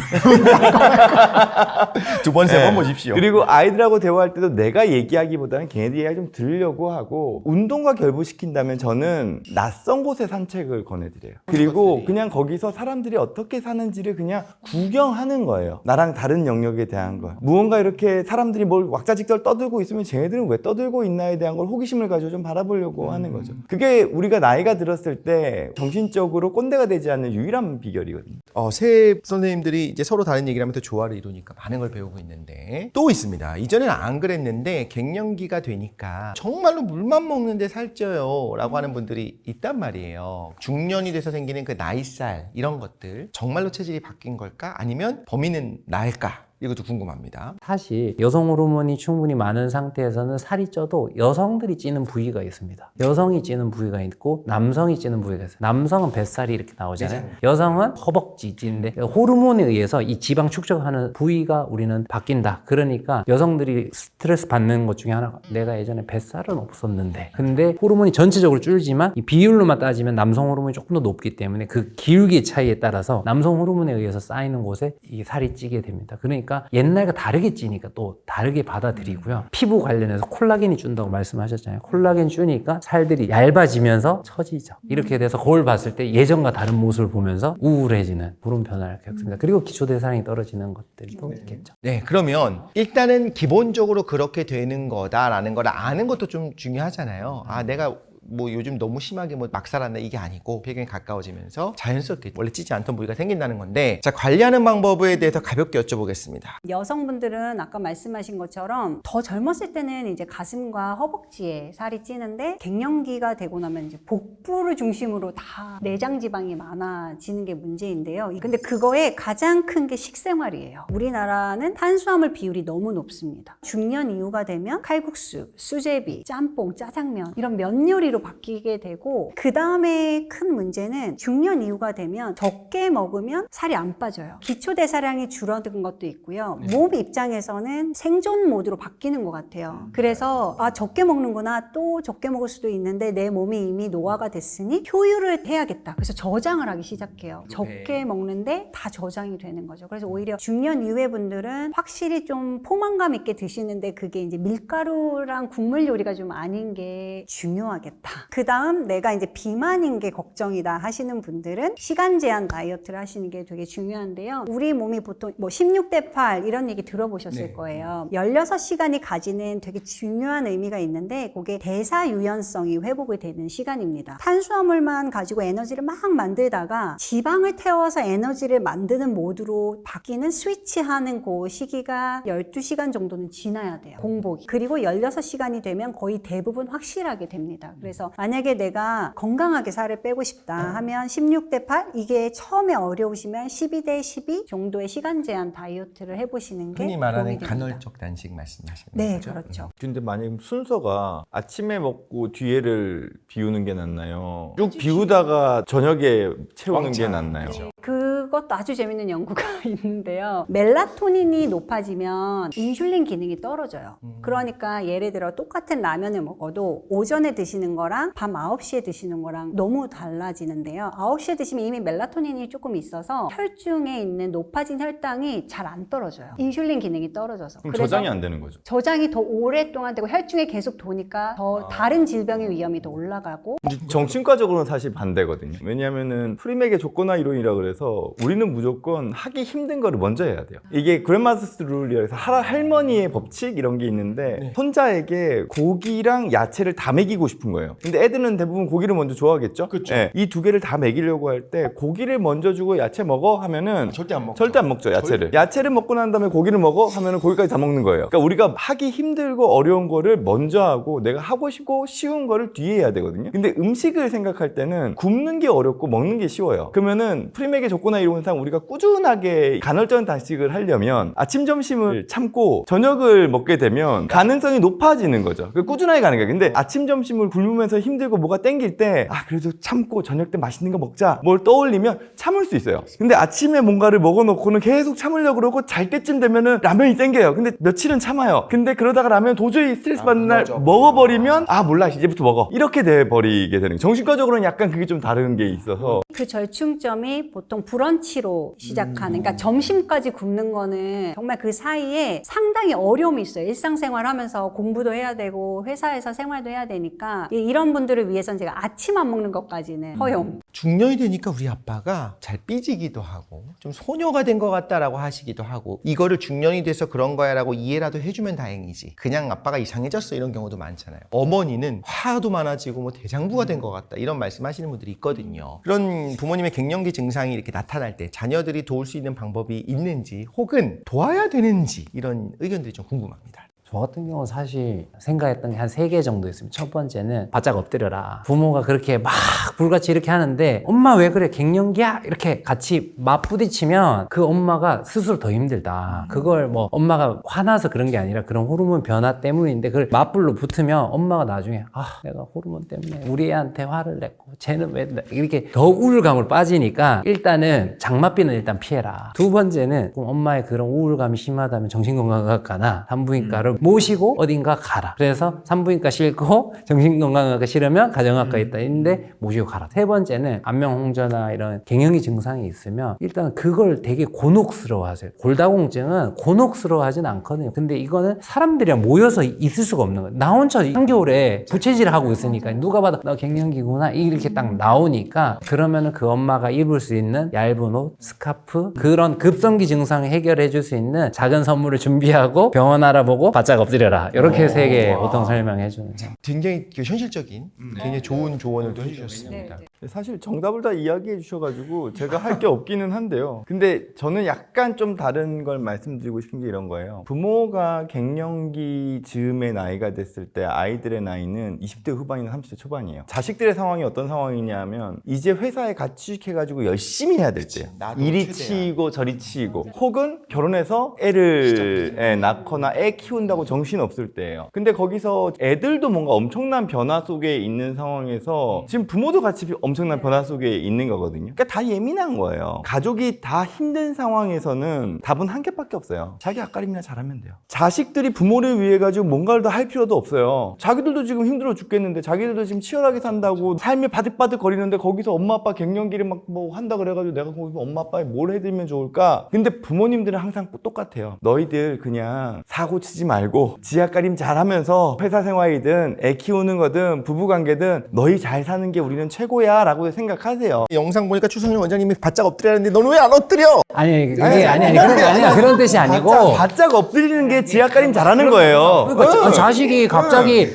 두 번, 세 번 보십시오. 그리고 아이들하고 대화할 때도 내가 얘기하기보다는 걔네들 이야기 좀 들으려고 하고 운동과 결부시킨다면 저는 낯선 곳에 산책을 권해드려요. 그리고 그냥 거기서 사람들이 어떻게 사는지를 그냥 구경하는 거예요. 나랑 다른 영역에 대한 거. 무언가 이렇게 사람들이 뭘 왁자지껄 떠들고 있으면 쟤네들은 왜 떠들고 있나에 대한 걸 호기심을 가지고 좀 바라보려고 하는 거죠. 그게 우리가 나이가 들었을 때 정신적으로 꼰대가 되지 않는 유일한 비결이거든요. 새 선생님들이 이제 서로 다른 얘기를 하면서 조화를 이루니까 많은 걸 배우고 있는데 또 있습니다. 이전에는 안 그랬는데 갱년기가 되니까 정말로 물만 먹는데 살쪄요 라고 하는 분들이 있단 말이에요. 중년이 돼서 생기는 그 나이살 이런 것들 정말로 체질이 바뀐 걸까? 아니면 범인은 나일까? 이것도 궁금합니다. 사실 여성 호르몬이 충분히 많은 상태에서는 살이 쪄도 여성들이 찌는 부위가 있습니다. 여성이 찌는 부위가 있고 남성이 찌는 부위가 있어요. 남성은 뱃살이 이렇게 나오잖아요. 여성은 허벅지 찌는데 호르몬에 의해서 이 지방 축적하는 부위가 우리는 바뀐다. 그러니까 여성들이 스트레스 받는 것 중에 하나가 내가 예전에 뱃살은 없었는데 근데 호르몬이 전체적으로 줄지만 이 비율로만 따지면 남성 호르몬이 조금 더 높기 때문에 그 기울기의 차이에 따라서 남성 호르몬에 의해서 쌓이는 곳에 이 살이 찌게 됩니다. 그러니까 옛날과 다르게 찌니까 또 다르게 받아들이고요. 피부 관련해서 콜라겐이 준다고 말씀하셨잖아요. 콜라겐 주니까 살들이 얇아지면서 처지죠. 이렇게 돼서 거울 봤을 때 예전과 다른 모습을 보면서 우울해지는 그런 변화를 겪습니다. 그리고 기초대사량이 떨어지는 것들이 또 있겠죠. 네, 그러면 일단은 기본적으로 그렇게 되는 거다라는 걸 아는 것도 좀 중요하잖아요. 내가 요즘 너무 심하게 막 살았나 이게 아니고 배경에 가까워지면서 자연스럽게 원래 찌지 않던 부위가 생긴다는 건데 자, 관리하는 방법에 대해서 가볍게 여쭤보겠습니다. 여성분들은 아까 말씀하신 것처럼 더 젊었을 때는 이제 가슴과 허벅지에 살이 찌는데 갱년기가 되고 나면 이제 복부를 중심으로 다 내장 지방이 많아지는 게 문제인데요. 근데 그거에 가장 큰 게 식생활이에요. 우리나라는 탄수화물 비율이 너무 높습니다. 중년 이후가 되면 칼국수, 수제비, 짬뽕, 짜장면 이런 면 요리로 바뀌게 되고 그 다음에 큰 문제는 중년 이후가 되면 적게 먹으면 살이 안 빠져요. 기초대사량이 줄어든 것도 있고요. 몸 입장에서는 생존 모드로 바뀌는 것 같아요. 그래서 적게 먹는구나 또 적게 먹을 수도 있는데 내 몸이 이미 노화가 됐으니 효율을 해야겠다. 그래서 저장을 하기 시작해요. 적게 먹는데 다 저장이 되는 거죠. 그래서 오히려 중년 이후의 분들은 확실히 좀 포만감 있게 드시는데 그게 이제 밀가루랑 국물 요리가 좀 아닌 게 중요하겠다. 그 다음 내가 이제 비만인 게 걱정이다 하시는 분들은 시간 제한 다이어트를 하시는 게 되게 중요한데요. 우리 몸이 보통 16대 8 이런 얘기 들어보셨을 거예요. 16시간이 가지는 되게 중요한 의미가 있는데 그게 대사 유연성이 회복이 되는 시간입니다. 탄수화물만 가지고 에너지를 막 만들다가 지방을 태워서 에너지를 만드는 모드로 바뀌는 스위치하는 그 시기가 12시간 정도는 지나야 돼요. 공복이. 그리고 16시간이 되면 거의 대부분 확실하게 됩니다. 그래서 만약에 내가 건강하게 살을 빼고 싶다 하면 16대 8 이게 처음에 어려우시면 12대 12 정도의 시간 제한 다이어트를 해보시는 게 흔히 말하는 도움이 됩니다. 간헐적 단식 말씀하시는 네, 거죠? 그렇죠. 근데 만약에 순서가 아침에 먹고 뒤에를 비우는 게 낫나요? 쭉 비우다가 저녁에 채우는 게 낫나요? 그것도 아주 재밌는 연구가 있는데요. 멜라토닌이 높아지면 인슐린 기능이 떨어져요. 그러니까 예를 들어 똑같은 라면을 먹어도 오전에 드시는 거랑 밤 9시에 드시는 거랑 너무 달라지는데요. 9시에 드시면 이미 멜라토닌이 조금 있어서 혈중에 있는 높아진 혈당이 잘 안 떨어져요. 인슐린 기능이 떨어져서. 그럼 그래서 저장이 안 되는 거죠? 저장이 더 오랫동안 되고 혈중에 계속 도니까 더 다른 질병의 위험이 더 올라가고 정신과적으로는 사실 반대거든요. 왜냐하면은 프리맥의 조건화 이론이라 그래서 우리는 무조건 하기 힘든 거를 먼저 해야 돼요. 이게 그랜마스터 룰이라서 할머니의 법칙 이런 게 있는데 손자에게 고기랑 야채를 다 먹이고 싶은 거예요. 근데 애들은 대부분 고기를 먼저 좋아하겠죠? 그쵸. 네, 이 두 개를 다 먹이려고 할 때 고기를 먼저 주고 야채 먹어 하면은 절대 안 먹죠. 절대 안 먹죠, 야채를. 야채를 먹고 난 다음에 고기를 먹어 하면은 고기까지 다 먹는 거예요. 그러니까 우리가 하기 힘들고 어려운 거를 먼저 하고 내가 하고 싶고 쉬운 거를 뒤에 해야 되거든요. 근데 음식을 생각할 때는 굽는 게 어렵고 먹는 게 쉬워요. 그러면은 프리맥의 조건화 이론상 우리가 꾸준하게 간헐적 단식을 하려면 아침, 점심을 참고 저녁을 먹게 되면 가능성이 높아지는 거죠. 꾸준하게 가는 거예요. 근데 아침, 점심을 굶으면서 힘들고 뭐가 땡길 때 그래도 참고 저녁 때 맛있는 거 먹자 뭘 떠올리면 참을 수 있어요. 근데 아침에 뭔가를 먹어놓고는 계속 참으려고 그러고 잘 때쯤 되면은 라면이 땡겨요. 근데 며칠은 참아요. 근데 그러다가 라면 도저히 스트레스 받는 날 먹어버리면 몰라 이제부터 먹어 이렇게 돼버리게 되는 거예요. 정신과적으로는 약간 그게 좀 다른 게 있어서 그 절충점이 보통 브런치로 시작하는, 그러니까 점심까지 굶는 거는 정말 그 사이에 상당히 어려움이 있어요. 일상생활 하면서 공부도 해야 되고 회사에서 생활도 해야 되니까 이런 분들을 위해서는 제가 아침 안 먹는 것까지는 허용. 중년이 되니까 우리 아빠가 잘 삐지기도 하고 좀 소녀가 된 것 같다라고 하시기도 하고 이거를 중년이 돼서 그런 거야 라고 이해라도 해주면 다행이지 그냥 아빠가 이상해졌어 이런 경우도 많잖아요. 어머니는 화도 많아지고 뭐 대장부가 된 것 같다 이런 말씀하시는 분들이 있거든요. 그런 부모님의 갱년기 증상이 이렇게 나타날 때 자녀들이 도울 수 있는 방법이 있는지 혹은 도와야 되는지 이런 의견들이 좀 궁금합니다. 저 같은 경우는 사실 생각했던 게 한 3개 정도 있습니다. 첫 번째는 바짝 엎드려라. 부모가 그렇게 막 불같이 이렇게 하는데 엄마 왜 그래 갱년기야? 이렇게 같이 맞부딪히면 그 엄마가 스스로 더 힘들다. 그걸 뭐 엄마가 화나서 그런 게 아니라 그런 호르몬 변화 때문인데 그걸 맞불로 붙으면 엄마가 나중에 내가 호르몬 때문에 우리 애한테 화를 냈고 쟤는 왜 이렇게 더 우울감으로 빠지니까 일단은 장맛비는 일단 피해라. 두 번째는 엄마의 그런 우울감이 심하다면 정신건강의학 가나 산부인과를 모시고 어딘가 가라. 그래서 산부인과 싫고 정신건강의학과 싫으면 가정의학과 있다 있는데 모시고 가라. 세 번째는 안면홍조나 이런 갱년기 증상이 있으면 일단 그걸 되게 곤혹스러워 하세요. 골다공증은 곤혹스러워 하진 않거든요. 근데 이거는 사람들이랑 모여서 있을 수가 없는 거예요. 나 혼자 한겨울에 부채질을 하고 있으니까 누가 봐도 너 갱년기구나 이렇게 딱 나오니까 그러면은 그 엄마가 입을 수 있는 얇은 옷, 스카프 그런 급성기 증상을 해결해 줄 수 있는 작은 선물을 준비하고 병원 알아보고 바짝 엎드려라. 이렇게 3개 보통 설명해 주는 거예요. 굉장히 현실적인 굉장히 좋은 조언을 또 해주셨습니다. 사실 정답을 다 이야기해 주셔가지고 제가 할 게 없기는 한데요. 근데 저는 약간 좀 다른 걸 말씀드리고 싶은 게 이런 거예요. 부모가 갱년기 즈음의 나이가 됐을 때 아이들의 나이는 20대 후반이나 30대 초반이에요. 자식들의 상황이 어떤 상황이냐면 이제 회사에 같이 취직해가지고 열심히 해야 될 때예요. 이리 치이고 저리 치이고 혹은 결혼해서 애를 낳거나 애 키운다고 정신 없을 때예요. 근데 거기서 애들도 뭔가 엄청난 변화 속에 있는 상황에서 지금 부모도 같이 엄청난 변화 속에 있는 거거든요. 그러니까 다 예민한 거예요. 가족이 다 힘든 상황에서는 답은 한 개밖에 없어요. 자기 앞가림이나 잘하면 돼요. 자식들이 부모를 위해 가지고 뭔가를 더 할 필요도 없어요. 자기들도 지금 힘들어 죽겠는데 자기들도 지금 치열하게 산다고 삶이 바득바득 거리는데 거기서 엄마 아빠 갱년기를 막 뭐 한다 그래가지고 내가 거기서 엄마 아빠에 뭘 해드리면 좋을까? 근데 부모님들은 항상 똑같아요. 너희들 그냥 사고 치지 말고 지앗가림 잘하면서 회사 생활이든 애 키우는 거든 부부관계든 너희 잘 사는 게 우리는 최고야 라고 생각하세요. 영상 보니까 추성윤 원장님이 바짝 엎드리는데 너는 왜 안 엎드려? 아니 그게 아니 그런 게 아니야. 그런 뜻이 아니고 바짝 엎드리는 게 지앗가림 잘하는 거예요. 그러니까 자식이 갑자기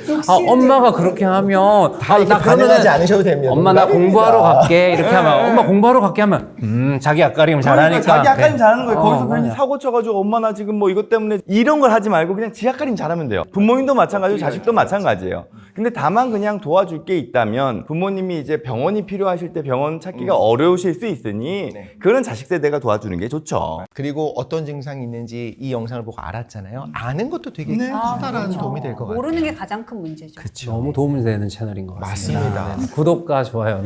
엄마가 그렇게 하면 나 반응하지 않으셔도 됩니다. 엄마 나 공부하러 갈게 이렇게 하면 엄마 공부하러 갈게 하면 자기 앞가림 잘하니까 자기 앞가림 잘하는 거예요. 거기서 괜히 맞아. 사고 쳐가지고 엄마 나 지금 뭐 이것 때문에 이런 걸 하지 말고 그냥 지 앞가림 잘하면 돼요. 부모님도 마찬가지고 자식도 마찬가지예요. 근데 다만 그냥 도와줄 게 있다면 부모님이 이제 병원이 필요하실 때 병원 찾기가 어려우실 수 있으니 그런 자식 세대가 도와주는 게 좋죠. 그리고 어떤 증상이 있는지 이 영상을 보고 알았잖아요. 아는 것도 되게 커다란 도움이 될 것 같아요. 모르는 게 가장 큰 문제죠. 그렇죠. 너무 도움이 되는 채널인 것 같습니다. 맞습니다. 네. 구독과 좋아요.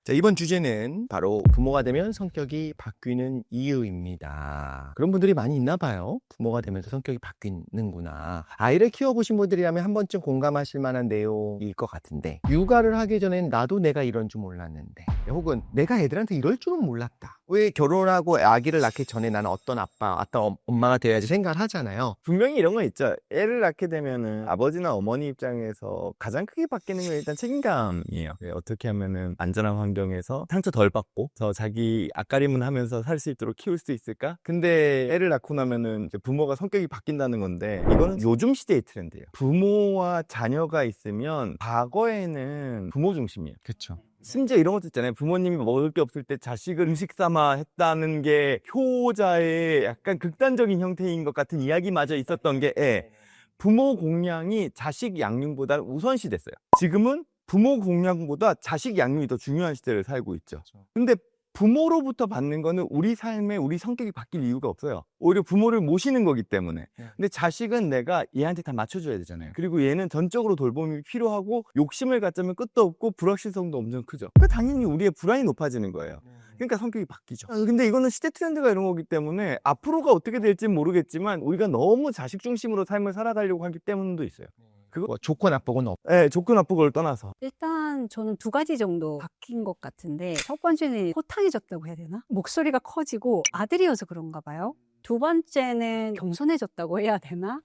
자, 이번 주제는 바로 부모가 되면 성격이 바뀌는 이유입니다. 그런 분들이 많이 있나 봐요. 부모가 되면서 성격이 바뀌는구나. 아이를 키워보신 분들이라면 한 번쯤 공감하실 만한 내용일 것 같은데 육아를 하기 전엔 나도 내가 이런 줄 몰랐는데 혹은 내가 애들한테 이럴 줄은 몰랐다. 왜 결혼하고 아기를 낳기 전에 나는 어떤 아빠, 어떤 엄마가 되어야지 생각을 하잖아요. 분명히 이런 건 있죠. 애를 낳게 되면은 아버지나 어머니 입장에서 가장 크게 바뀌는 건 일단 책임감이에요. 어떻게 하면은 안전한 환경에서 상처 덜 받고 저 자기 앞가림은 하면서 살 수 있도록 키울 수 있을까? 근데 애를 낳고 나면은 이제 부모가 성격이 바뀐다는 건데 이거는 요즘 시대의 트렌드예요. 부모와 자녀가 있으면 과거에는 부모 중심이에요. 그렇죠. 심지어 이런 것도 있잖아요. 부모님이 먹을 게 없을 때 자식을 음식 삼아 했다는 게 효자의 약간 극단적인 형태인 것 같은 이야기마저 있었던 게 부모 공양이 자식 양육보다 우선시 됐어요. 지금은 부모 공양보다 자식 양육이 더 중요한 시대를 살고 있죠. 근데 부모로부터 받는 거는 우리 삶에 우리 성격이 바뀔 이유가 없어요. 오히려 부모를 모시는 거기 때문에. 근데 자식은 내가 얘한테 다 맞춰줘야 되잖아요. 그리고 얘는 전적으로 돌봄이 필요하고 욕심을 갖자면 끝도 없고 불확실성도 엄청 크죠. 그러니까 당연히 우리의 불안이 높아지는 거예요. 그러니까 성격이 바뀌죠. 근데 이거는 시대 트렌드가 이런 거기 때문에 앞으로가 어떻게 될지는 모르겠지만 우리가 너무 자식 중심으로 삶을 살아가려고 하기 때문도 있어요. 그거 뭐 좋고 나쁘고는 없. 네, 좋고 나쁘고를 떠나서. 일단 저는 두 가지 정도 바뀐 것 같은데 첫 번째는 호탕해졌다고 해야 되나? 목소리가 커지고 아들이어서 그런가 봐요. 두 번째는 겸손해졌다고 해야 되나?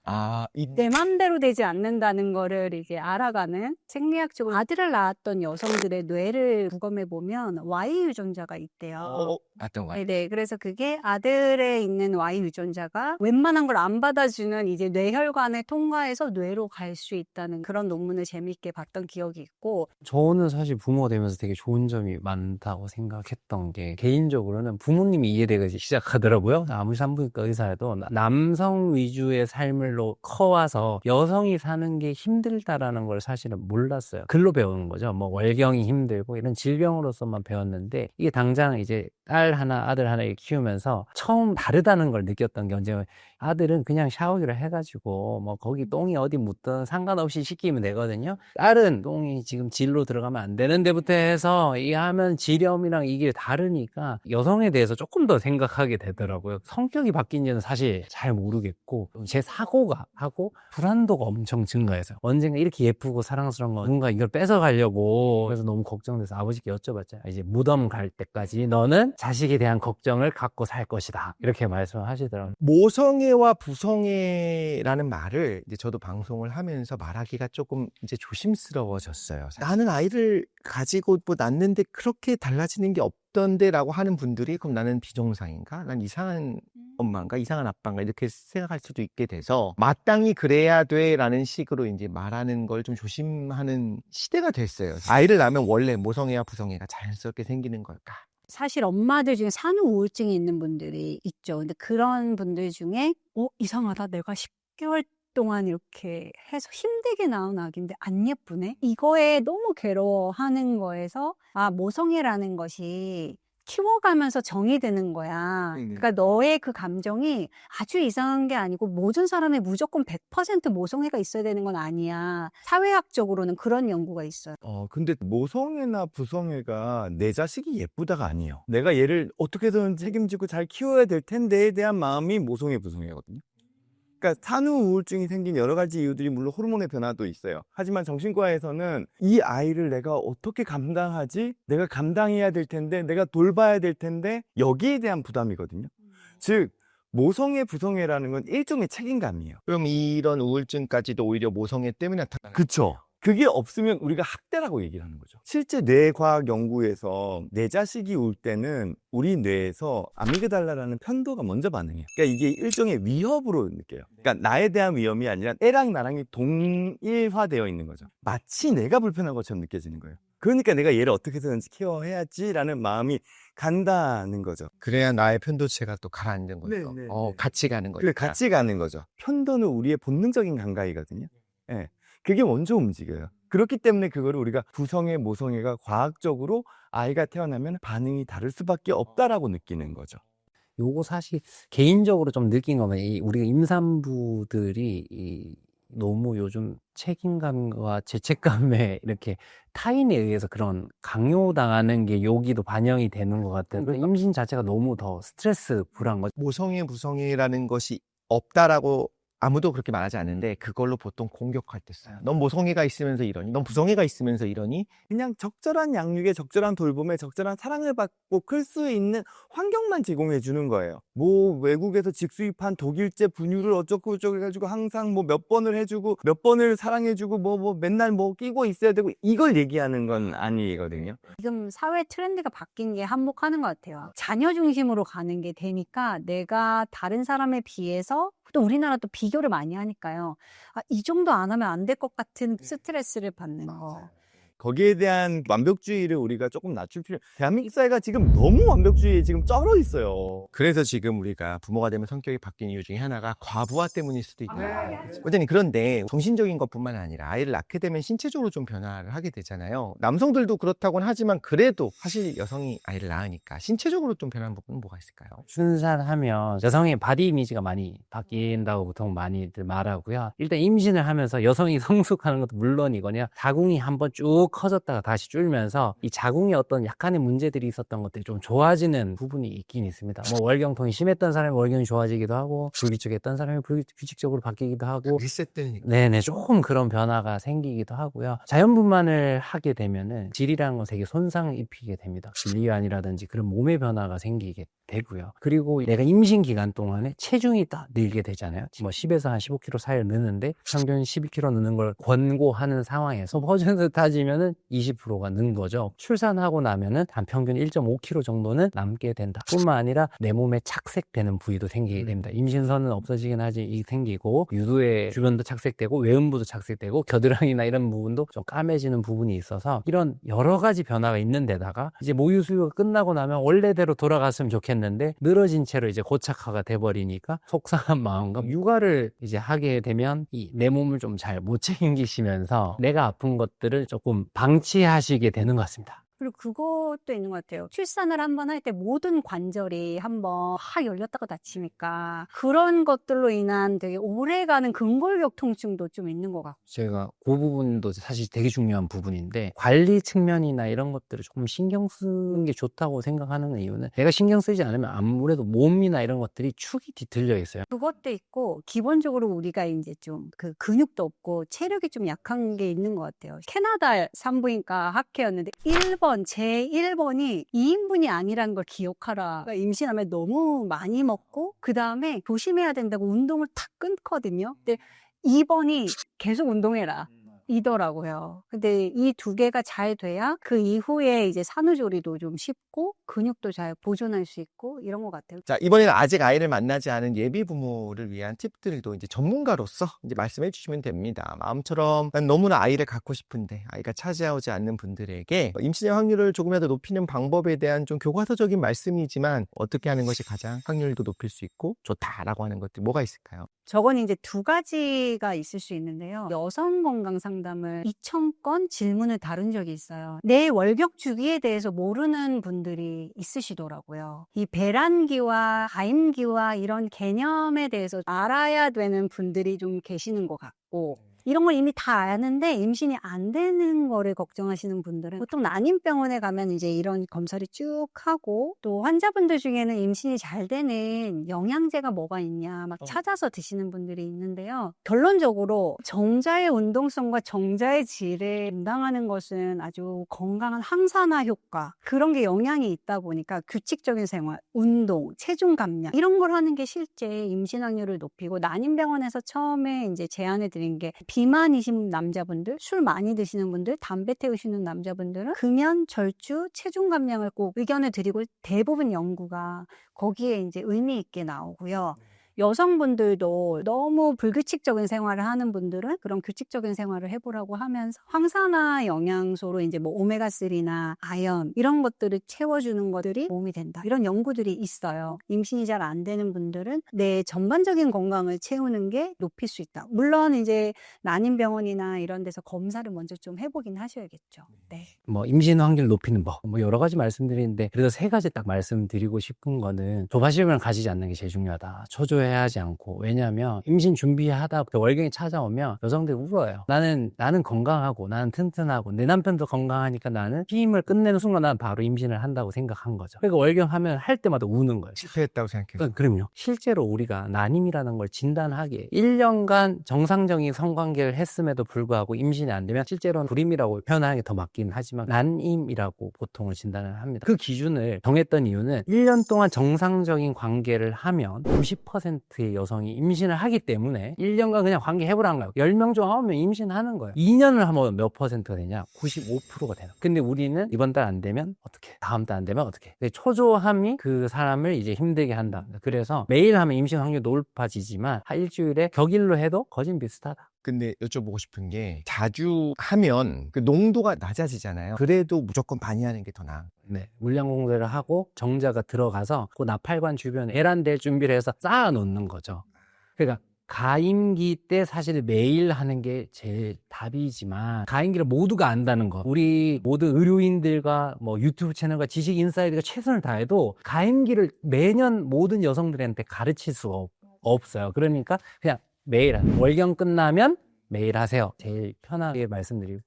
내 맘대로 되지 않는다는 거를 이게 알아가는 생리학적으로 아들을 낳았던 여성들의 뇌를 부검해 보면 Y 유전자가 있대요. 어떤 거? 네, 그래서 그게 아들에 있는 Y 유전자가 웬만한 걸 안 받아주는 이제 뇌혈관을 통과해서 뇌로 갈 수 있다는 그런 논문을 재밌게 봤던 기억이 있고 저는 사실 부모가 되면서 되게 좋은 점이 많다고 생각했던 게 개인적으로는 부모님이 이해되기 시작하더라고요. 아무리 산부인과 의사라도 남성 위주의 삶을 커와서 여성이 사는 게 힘들다라는 걸 사실은 몰랐어요. 글로 배우는 거죠. 뭐 월경이 힘들고 이런 질병으로서만 배웠는데 이게 당장 이제 딸 하나 아들 하나 키우면서 처음 다르다는 걸 느꼈던 게 언제 아들은 그냥 샤워기를 해가지고 뭐 거기 똥이 어디 묻든 상관없이 씻기면 되거든요. 딸은 똥이 지금 질로 들어가면 안 되는 데부터 해서 이 하면 지렴이랑 이게 다르니까 여성에 대해서 조금 더 생각하게 되더라고요. 성격이 바뀐지는 사실 잘 모르겠고 제 사고가 하고 불안도가 엄청 증가해서 언젠가 이렇게 예쁘고 사랑스러운 거 누군가 이걸 뺏어가려고 그래서 너무 걱정돼서 아버지께 여쭤봤죠. 이제 무덤 갈 때까지 너는 자식에 대한 걱정을 갖고 살 것이다. 이렇게 말씀하시더라고요. 모성애와 부성애라는 말을 이제 저도 방송을 하면서 말하기가 조금 이제 조심스러워졌어요. 나는 아이를 가지고 뭐 낳는데 그렇게 달라지는 게 없던데라고 하는 분들이 그럼 나는 비정상인가? 난 이상한 엄마인가? 이상한 아빠인가? 이렇게 생각할 수도 있게 돼서 마땅히 그래야 돼라는 식으로 이제 말하는 걸 좀 조심하는 시대가 됐어요. 아이를 낳으면 원래 모성애와 부성애가 자연스럽게 생기는 걸까? 사실 엄마들 중에 산후 우울증이 있는 분들이 있죠. 근데 그런 분들 중에 이상하다. 내가 10개월 동안 이렇게 해서 힘들게 낳은 아기인데 안 예쁘네. 이거에 너무 괴로워하는 거에서 모성애라는 것이 키워가면서 정이 드는 거야. 그러니까 너의 그 감정이 아주 이상한 게 아니고 모든 사람이 무조건 100% 모성애가 있어야 되는 건 아니야. 사회학적으로는 그런 연구가 있어요. 근데 모성애나 부성애가 내 자식이 예쁘다가 아니에요. 내가 얘를 어떻게든 책임지고 잘 키워야 될 텐데에 대한 마음이 모성애, 부성애거든요. 그러니까 산후 우울증이 생긴 여러 가지 이유들이 물론 호르몬의 변화도 있어요. 하지만 정신과에서는 이 아이를 내가 어떻게 감당하지? 내가 감당해야 될 텐데, 내가 돌봐야 될 텐데 여기에 대한 부담이거든요. 즉 모성애, 부성애라는 건 일종의 책임감이에요. 그럼 이런 우울증까지도 오히려 모성애 때문에 나타나는 그쵸? 그게 없으면 우리가 학대라고 얘기를 하는 거죠. 실제 뇌과학 연구에서 내 자식이 울 때는 우리 뇌에서 아미그달라라는 편도가 먼저 반응해요. 그러니까 이게 일종의 위협으로 느껴요. 그러니까 나에 대한 위험이 아니라 애랑 나랑이 동일화되어 있는 거죠. 마치 내가 불편한 것처럼 느껴지는 거예요. 그러니까 내가 얘를 어떻게든지 케어해야지라는 마음이 간다는 거죠. 그래야 나의 편도체가 또 가라앉는 거죠. 네. 같이 가는 거죠. 그래, 같이 가는 거죠. 편도는 우리의 본능적인 감각이거든요. 예. 그게 먼저 움직여요. 그렇기 때문에 그거를 우리가 부성애, 모성애가 과학적으로 아이가 태어나면 반응이 다를 수밖에 없다라고 느끼는 거죠. 요거 사실 개인적으로 좀 느낀 거면 우리가 임산부들이 너무 요즘 책임감과 죄책감에 이렇게 타인에 의해서 그런 강요당하는 게 여기도 반영이 되는 것 같아요. 그러니까 임신 자체가 너무 더 스트레스 불안 거죠. 모성애, 부성애라는 것이 없다라고 아무도 그렇게 말하지 않는데 그걸로 보통 공격할 때 써요. 넌 모성애가 있으면서 이러니? 넌 부성애가 있으면서 이러니? 그냥 적절한 양육에 적절한 돌봄에 적절한 사랑을 받고 클 수 있는 환경만 제공해 주는 거예요. 뭐 외국에서 직수입한 독일제 분유를 어쩌고 저쩌고 해가지고 항상 뭐 몇 번을 해주고 몇 번을 사랑해주고 뭐 맨날 뭐 끼고 있어야 되고 이걸 얘기하는 건 아니거든요. 지금 사회 트렌드가 바뀐 게 한몫하는 것 같아요. 자녀 중심으로 가는 게 되니까 내가 다른 사람에 비해서 또 우리나라 또 비교를 많이 하니까요. 아, 이 정도 안 하면 안 될 것 같은 스트레스를 받는 거. 거기에 대한 완벽주의를 우리가 조금 낮출 필요. 대한민국 사회가 지금 너무 완벽주의에 지금 쩔어 있어요. 그래서 지금 우리가 부모가 되면 성격이 바뀐 이유 중에 하나가 과부하 때문일 수도 있다. 원장님, 그런데 정신적인 것뿐만 아니라 아이를 낳게 되면 신체적으로 좀 변화를 하게 되잖아요. 남성들도 그렇다고는 하지만 그래도 사실 여성이 아이를 낳으니까 신체적으로 좀 변하는 부분은 뭐가 있을까요? 출산하면 여성의 바디 이미지가 많이 바뀐다고 보통 많이들 말하고요. 일단 임신을 하면서 여성이 성숙하는 것도 물론이거든요. 자궁이 한번 쭉 커졌다가 다시 줄면서 이 자궁에 어떤 약간의 문제들이 있었던 것들이 좀 좋아지는 부분이 있긴 있습니다. 뭐 월경통이 심했던 사람이 월경이 좋아지기도 하고 불규칙했던 사람이 불규칙적으로 바뀌기도 하고 리셋되는 네네, 조금 그런 변화가 생기기도 하고요. 자연분만을 하게 되면은 질이라는 건 되게 손상을 입히게 됩니다. 질리안이라든지 그런 몸의 변화가 생기게 되고요. 그리고 내가 임신 기간 동안에 체중이 딱 늘게 되잖아요. 뭐 10에서 한 15kg 사이를 느는데 평균 12kg 느는 걸 권고하는 상황에서 퍼센트 따지면은 20%가 는 거죠. 출산하고 나면은 한 평균 1.5kg 정도는 남게 된다. 뿐만 아니라 내 몸에 착색되는 부위도 생기게 됩니다. 임신선은 없어지긴 하지 생기고 유두의 주변도 착색되고 외음부도 착색되고 겨드랑이나 이런 부분도 좀 까매지는 부분이 있어서 이런 여러 가지 변화가 있는 데다가 이제 모유 수유가 끝나고 나면 원래대로 돌아갔으면 좋겠는데 늘어진 채로 이제 고착화가 돼버리니까 속상한 마음과 육아를 이제 하게 되면 이 내 몸을 좀 잘 못 챙기시면서 내가 아픈 것들을 조금 방치하시게 되는 것 같습니다. 그리고 그것도 있는 것 같아요. 출산을 한번 할 때 모든 관절이 한번 확 열렸다가 닫히니까 그런 것들로 인한 되게 오래가는 근골격 통증도 좀 있는 것 같고. 제가 그 부분도 사실 되게 중요한 부분인데 관리 측면이나 이런 것들을 조금 신경 쓰는 게 좋다고 생각하는 이유는 내가 신경 쓰지 않으면 아무래도 몸이나 이런 것들이 축이 뒤틀려 있어요. 그것도 있고 기본적으로 우리가 이제 좀 그 근육도 없고 체력이 좀 약한 게 있는 것 같아요. 캐나다 산부인과 학회였는데 1번 제1번이 2인분이 아니라는 걸 기억하라. 그러니까 임신하면 너무 많이 먹고 그 다음에 조심해야 된다고 운동을 탁 끊거든요. 근데 2번이 계속 운동해라. 이더라고요. 근데 이 두 개가 잘 돼야 그 이후에 이제 산후조리도 좀 쉽고 근육도 잘 보존할 수 있고 이런 것 같아요. 자, 이번에는 아직 아이를 만나지 않은 예비 부모를 위한 팁들도 이제 전문가로서 이제 말씀해 주시면 됩니다. 마음처럼 난 너무나 아이를 갖고 싶은데 아이가 차지하지 않는 분들에게 임신의 확률을 조금이라도 높이는 방법에 대한 좀 교과서적인 말씀이지만 어떻게 하는 것이 가장 확률도 높일 수 있고 좋다라고 하는 것들 뭐가 있을까요? 저건 이제 두 가지가 있을 수 있는데요. 여성 건강 상담을 2,000건 질문을 다룬 적이 있어요. 내 월격 주기에 대해서 모르는 분들이 있으시더라고요. 이 배란기와 가임기와 이런 개념에 대해서 알아야 되는 분들이 좀 계시는 것 같고 이런 걸 이미 다 아는데 임신이 안 되는 거를 걱정하시는 분들은 보통 난임병원에 가면 이제 이런 검사를 쭉 하고 또 환자분들 중에는 임신이 잘 되는 영양제가 뭐가 있냐 막 찾아서 드시는 분들이 있는데요. 결론적으로 정자의 운동성과 정자의 질에 담당하는 것은 아주 건강한 항산화 효과 그런 게 영향이 있다 보니까 규칙적인 생활, 운동, 체중 감량 이런 걸 하는 게 실제 임신 확률을 높이고 난임병원에서 처음에 이제 제안해 드린 게 비만이신 남자분들, 술 많이 드시는 분들, 담배 태우시는 남자분들은 금연, 절주, 체중 감량을 꼭 의견을 드리고 대부분 연구가 거기에 이제 의미 있게 나오고요. 여성분들도 너무 불규칙적인 생활을 하는 분들은 그런 규칙적인 생활을 해보라고 하면서 항산화 영양소로 이제 뭐 오메가3나 아연 이런 것들을 채워주는 것들이 도움이 된다. 이런 연구들이 있어요. 임신이 잘 안 되는 분들은 내 전반적인 건강을 채우는 게 높일 수 있다. 물론 이제 난임병원이나 이런 데서 검사를 먼저 좀 해보긴 하셔야겠죠. 네. 뭐 임신 확률 높이는 법, 뭐 여러 가지 말씀드리는데 그래도 세 가지 딱 말씀드리고 싶은 거는 조바심을 가지지 않는 게 제일 중요하다. 초조해 두려워해야 하지 않고, 왜냐하면 임신 준비하다 월경이 찾아오면 여성들이 울어요. 나는 건강하고 나는 튼튼하고 내 남편도 건강하니까 나는 힘을 끝내는 순간 난 바로 임신을 한다고 생각한 거죠. 그러니까 월경하면 할 때마다 우는 거예요. 실패했다고 생각해요. 그럼요. 실제로 우리가 난임이라는 걸 진단하기에 1년간 정상적인 성관계를 했음에도 불구하고 임신이 안 되면 실제로는 불임이라고 표현하는 게 더 맞긴 하지만 난임이라고 보통을 진단을 합니다. 그 기준을 정했던 이유는 1년 동안 정상적인 관계를 하면 90%의 여성이 임신을 하기 때문에 1년간 그냥 관계 해보라는 거예요. 10명 중 9명 임신하는 거예요. 2년을 하면 몇 %가 되냐? 95%가 되는 거예요. 근데 우리는 이번 달 안 되면 어떻게? 다음 달 안 되면 어떻게? 초조함이 그 사람을 이제 힘들게 한다. 그래서 매일 하면 임신 확률이 높아지지만 일주일에 격일로 해도 거진 비슷하다. 근데 여쭤보고 싶은 게 자주 하면 그 농도가 낮아지잖아요. 그래도 무조건 반이하는 게 더 나아. 네, 물량 공세를 하고 정자가 들어가서 그 나팔관 주변에 에란될 준비를 해서 쌓아 놓는 거죠. 그러니까 가임기 때 사실 매일 하는 게 제일 답이지만 가임기를 모두가 안다는 거. 우리 모든 의료인들과 뭐 유튜브 채널과 지식 인사이드가 최선을 다해도 가임기를 매년 모든 여성들한테 가르칠 수가 없어요. 그러니까 그냥 매일 월경 끝나면 매일 하세요. 제일 편하게 말씀드리고.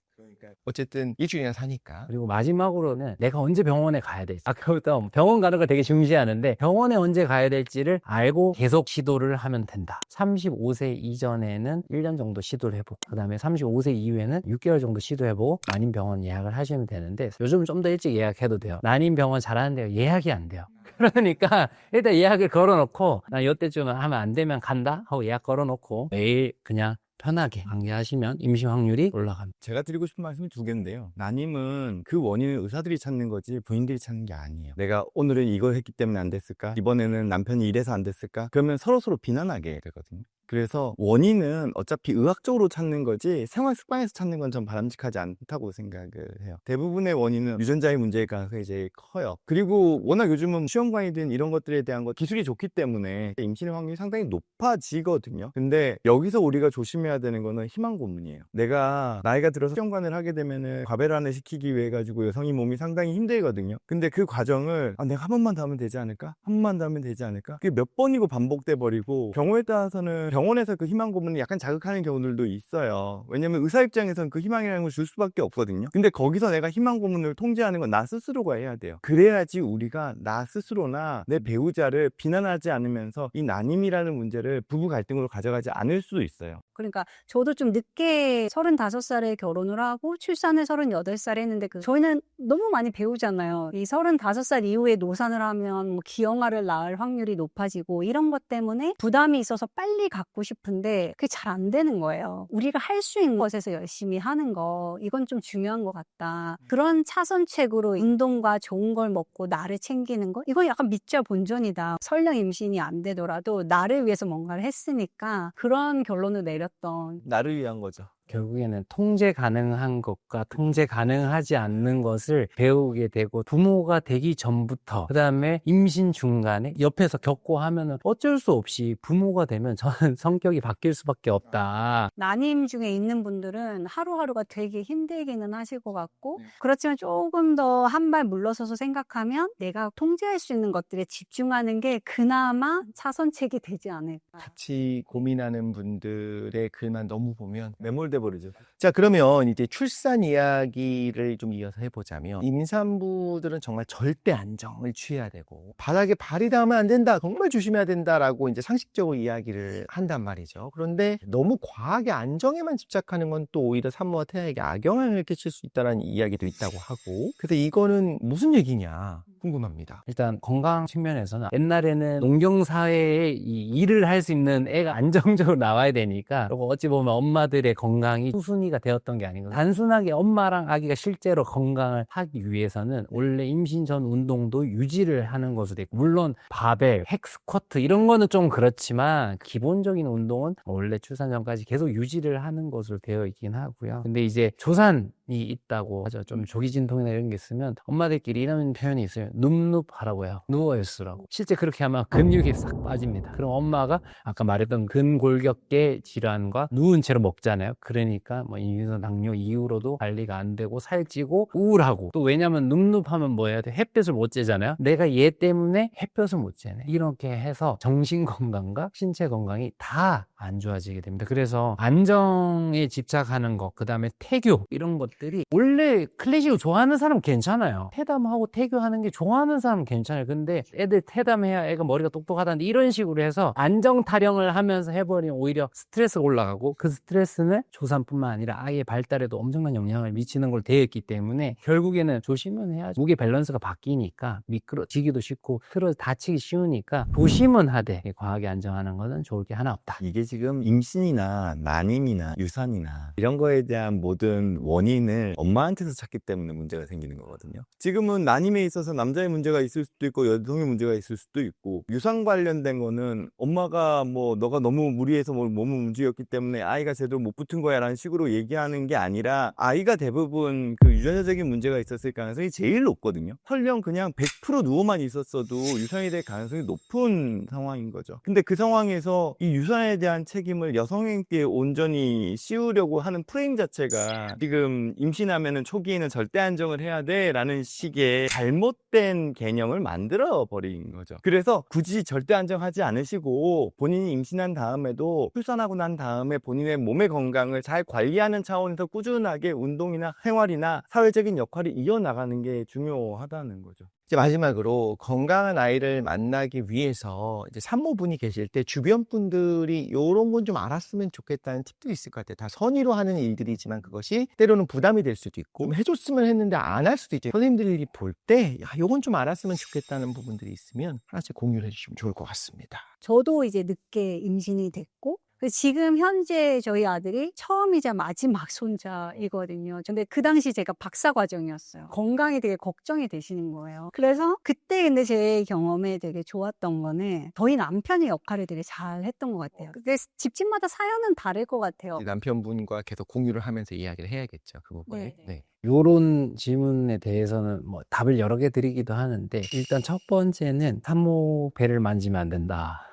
어쨌든 일주일이나 사니까. 그리고 마지막으로는 내가 언제 병원에 가야 될지. 아까부터 병원 가는 걸 되게 중시하는데 병원에 언제 가야 될지를 알고 계속 시도를 하면 된다. 35세 이전에는 1년 정도 시도를 해보고 그 다음에 35세 이후에는 6개월 정도 시도해보고 난임병원 예약을 하시면 되는데 요즘은 좀 더 일찍 예약해도 돼요. 난임병원 잘하는 데가 예약이 안 돼요. 그러니까 일단 예약을 걸어놓고 나 이때쯤 하면 안 되면 간다 하고 예약 걸어놓고 매일 그냥 편하게 관계하시면 임신 확률이 올라갑니다. 제가 드리고 싶은 말씀이 두 개인데요. 난임은 그 원인은 의사들이 찾는 거지 부인들이 찾는 게 아니에요. 내가 오늘은 이걸 했기 때문에 안 됐을까? 이번에는 남편이 이래서 안 됐을까? 그러면 서로 비난하게 되거든요. 그래서 원인은 어차피 의학적으로 찾는 거지 생활 습관에서 찾는 건 전 바람직하지 않다고 생각을 해요. 대부분의 원인은 유전자의 문제일 가능성이 제일 커요. 그리고 워낙 요즘은 시험관이든 이런 것들에 대한 기술이 좋기 때문에 임신의 확률이 상당히 높아지거든요. 근데 여기서 우리가 조심해야 되는 거는 희망 고문이에요. 내가 나이가 들어서 시험관을 하게 되면은 과배란을 시키기 위해 가지고 여성의 몸이 상당히 힘들거든요. 근데 그 과정을 내가 한 번만 더 하면 되지 않을까? 한 번만 더 하면 되지 않을까? 그게 몇 번이고 반복돼 버리고 경우에 따라서는 병원에서 그 희망 고문을 약간 자극하는 경우들도 있어요. 왜냐면 의사 입장에서는 그 희망이라는 걸 줄 수밖에 없거든요. 근데 거기서 내가 희망 고문을 통제하는 건 나 스스로가 해야 돼요. 그래야지 우리가 나 스스로나 내 배우자를 비난하지 않으면서 이 난임이라는 문제를 부부 갈등으로 가져가지 않을 수도 있어요. 그러니까 저도 좀 늦게 35살에 결혼을 하고 출산을 38살에 했는데 저희는 너무 많이 배우잖아요. 이 35살 이후에 노산을 하면 뭐 기형아를 낳을 확률이 높아지고 이런 것 때문에 부담이 있어서 빨리 갖고 싶은데 그게 잘 안 되는 거예요. 우리가 할 수 있는 것에서 열심히 하는 거 이건 좀 중요한 것 같다. 그런 차선책으로 운동과 좋은 걸 먹고 나를 챙기는 거 이건 약간 믿자 본전이다. 설령 임신이 안 되더라도 나를 위해서 뭔가를 했으니까 그런 결론을 내렸던 나를 위한 거죠. 결국에는 통제 가능한 것과 통제 가능하지 않는 것을 배우게 되고 부모가 되기 전부터 그 다음에 임신 중간에 옆에서 겪고 하면은 어쩔 수 없이 부모가 되면 저는 성격이 바뀔 수밖에 없다. 난임 중에 있는 분들은 하루하루가 되게 힘들기는 하실 것 같고 그렇지만 조금 더 한 발 물러서서 생각하면 내가 통제할 수 있는 것들에 집중하는 게 그나마 차선책이 되지 않을까. 같이 고민하는 분들의 글만 너무 보면 매몰돼 버리죠. 자, 그러면 이제 출산 이야기를 좀 이어서 해보자면 임산부들은 정말 절대 안정을 취해야 되고 바닥에 발이 닿으면 안 된다, 정말 조심해야 된다라고 이제 상식적으로 이야기를 한단 말이죠. 그런데 너무 과하게 안정에만 집착하는 건 또 오히려 산모와 태아에게 악영향을 끼칠 수 있다는 이야기도 있다고 하고, 그래서 이거는 무슨 얘기냐 궁금합니다. 일단 건강 측면에서는 옛날에는 농경사회에 이 일을 할 수 있는 애가 안정적으로 나와야 되니까 그리고 어찌 보면 엄마들의 건강이 후순위가 되었던 게 아닌가. 단순하게 엄마랑 아기가 실제로 건강을 하기 위해서는 원래 임신 전 운동도 유지를 하는 것으로 되고, 물론 바벨, 헥스쿼트 이런 거는 좀 그렇지만 기본적인 운동은 원래 출산 전까지 계속 유지를 하는 것으로 되어 있긴 하고요. 근데 이제 조산이 있다고 하죠. 좀 조기진통이나 이런 게 있으면 엄마들끼리 이런 표현이 있어요. 눕눕하라고 해요. 누워있으라고. 실제 그렇게 하면 근육이 싹 빠집니다. 그럼 엄마가 아까 말했던 근골격계 질환과 누운 채로 먹잖아요. 그러니까 뭐 인슐린 당뇨 이후로도 관리가 안 되고 살찌고 우울하고, 또 왜냐면 눕눕하면 뭐 해야 돼? 햇볕을 못 쬐잖아요. 내가 얘 때문에 햇볕을 못 쬐네. 이렇게 해서 정신 건강과 신체 건강이 다 안 좋아지게 됩니다. 그래서 안정에 집착하는 것, 그 다음에 태교, 이런 것들이 원래 클래식을 좋아하는 사람은 괜찮아요. 태담하고 태교하는 게 좋아하는 사람은 괜찮아요. 근데 애들 태담해야 애가 머리가 똑똑하다는데 이런 식으로 해서 안정 타령을 하면서 해버리면 오히려 스트레스가 올라가고, 그 스트레스는 조산뿐만 아니라 아이의 발달에도 엄청난 영향을 미치는 걸 되었기 때문에 결국에는 조심은 해야죠. 무게 밸런스가 바뀌니까 미끄러지기도 쉽고 틀어져 다치기 쉬우니까 조심은 하되 과하게 안정하는 것은 좋을 게 하나 없다. 이게 지금 임신이나 난임이나 유산이나 이런 거에 대한 모든 원인을 엄마한테서 찾기 때문에 문제가 생기는 거거든요. 지금은 난임에 있어서 남자의 문제가 있을 수도 있고 여성의 문제가 있을 수도 있고, 유산 관련된 거는 엄마가 뭐 너가 너무 무리해서 뭐 몸을 움직였기 때문에 아이가 제대로 못 붙은 거야 라는 식으로 얘기하는 게 아니라, 아이가 대부분 그 유전자적인 문제가 있었을 가능성이 제일 높거든요. 설령 그냥 100% 누워만 있었어도 유산이 될 가능성이 높은 상황인 거죠. 근데 그 상황에서 이 유산에 대한 책임을 여성에게 온전히 씌우려고 하는 프레임 자체가, 지금 임신하면은 초기에는 절대 안정을 해야 돼 라는 식의 잘못된 개념을 만들어 버린 거죠. 그래서 굳이 절대 안정하지 않으시고 본인이 임신한 다음에도 출산하고 난 다음에 본인의 몸의 건강을 잘 관리하는 차원에서 꾸준하게 운동이나 생활이나 사회적인 역할을 이어나가는 게 중요하다는 거죠. 이제 마지막으로 건강한 아이를 만나기 위해서 이제 산모분이 계실 때 주변 분들이 이런 건 좀 알았으면 좋겠다는 팁도 있을 것 같아요. 다 선의로 하는 일들이지만 그것이 때로는 부담이 될 수도 있고, 좀 해줬으면 했는데 안 할 수도 있죠. 선생님들이 볼 때 이건 좀 알았으면 좋겠다는 부분들이 있으면 하나씩 공유를 해주시면 좋을 것 같습니다. 저도 이제 늦게 임신이 됐고, 지금 현재 저희 아들이 처음이자 마지막 손자이거든요. 근데 그 당시 제가 박사 과정이었어요. 건강이 되게 걱정이 되시는 거예요. 그래서 그때 근데 제 경험에 되게 좋았던 거는 저희 남편의 역할을 되게 잘 했던 것 같아요. 근데 집집마다 사연은 다를 것 같아요. 남편분과 계속 공유를 하면서 이야기를 해야겠죠. 그 부분에. 네네. 네. 요런 질문에 대해서는 뭐 답을 여러 개 드리기도 하는데, 일단 첫 번째는 산모 배를 만지면 안 된다.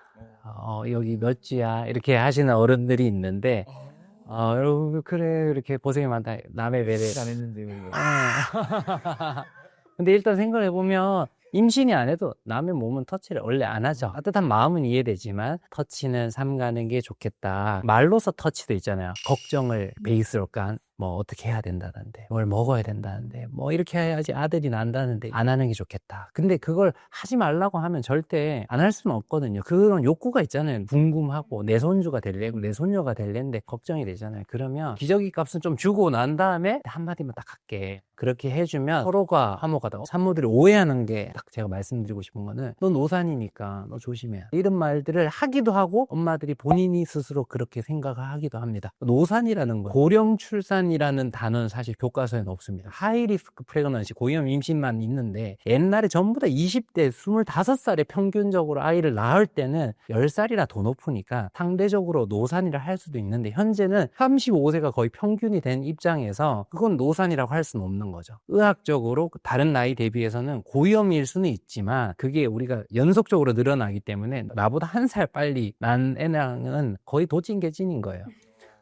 여기 몇 주야? 이렇게 하시는 어른들이 있는데, 여러분, 그래, 이렇게 고생이 많다. 남의 배를. 안 했는데. 근데 일단 생각해보면, 임신이 안 해도 남의 몸은 터치를 원래 안 하죠. 따뜻한 마음은 이해되지만 터치는 삼가는 게 좋겠다. 말로서 터치도 있잖아요. 걱정을 베이스로 깐 뭐 어떻게 해야 된다는데, 뭘 먹어야 된다는데, 뭐 이렇게 해야지 아들이 난다는데 안 하는 게 좋겠다. 근데 그걸 하지 말라고 하면 절대 안 할 수는 없거든요. 그런 욕구가 있잖아요. 궁금하고 내 손주가 될래고 내 손녀가 될래인데 걱정이 되잖아요. 그러면 기저귀 값은 좀 주고 난 다음에 한마디만 딱 할게. 그렇게 해주면 서로가 화목하다 산모들이 오해하는 게 딱 제가 말씀드리고 싶은 거는, 넌 노산이니까 너 조심해. 이런 말들을 하기도 하고 엄마들이 본인이 스스로 그렇게 생각을 하기도 합니다. 노산이라는 거, 고령 출산이라는 단어는 사실 교과서에는 없습니다. 하이리스크 프레그넌시, 고위험 임신만 있는데, 옛날에 전부 다 20대 25살에 평균적으로 아이를 낳을 때는 10살이나 더 높으니까 상대적으로 노산이라 할 수도 있는데, 현재는 35세가 거의 평균이 된 입장에서 그건 노산이라고 할 수는 없는 거죠. 의학적으로 다른 나이 대비해서는 고위험일 수는 있지만 그게 우리가 연속적으로 늘어나기 때문에 나보다 한 살 빨리 난 애랑은 거의 도찐개찐인 거예요.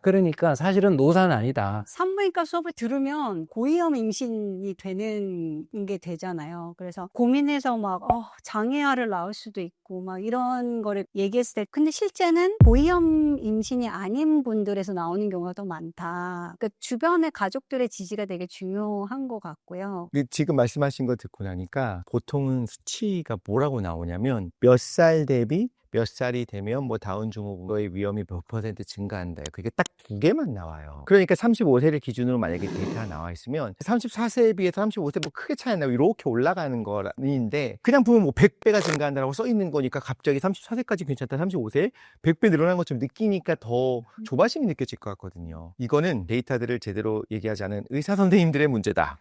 그러니까 사실은 노산은 아니다. 산부인과 수업을 들으면 고위험 임신이 되는 게 되잖아요. 그래서 고민해서 막 장애아를 낳을 수도 있고 막 이런 거를 얘기했을 때, 근데 실제는 고위험 임신이 아닌 분들에서 나오는 경우가 더 많다. 그러니까 주변의 가족들의 지지가 되게 중요한 것 같고요. 지금 말씀하신 거 듣고 나니까 보통은 수치가 뭐라고 나오냐면 몇 살 대비 몇 살이 되면 뭐 다운 증후군의 위험이 몇 % 증가한다. 그게 딱 두 개만 나와요. 그러니까 35세를 기준으로 만약에 데이터가 나와 있으면 34세에 비해서 35세 뭐 크게 차이 안 나고 이렇게 올라가는 거인데, 그냥 보면 뭐 100배가 증가한다라고 써 있는 거니까 갑자기 34세까지 괜찮다, 35세 100배 늘어난 것처럼 느끼니까 더 조바심이 느껴질 것 같거든요. 이거는 데이터들을 제대로 얘기하지 않은 의사 선생님들의 문제다.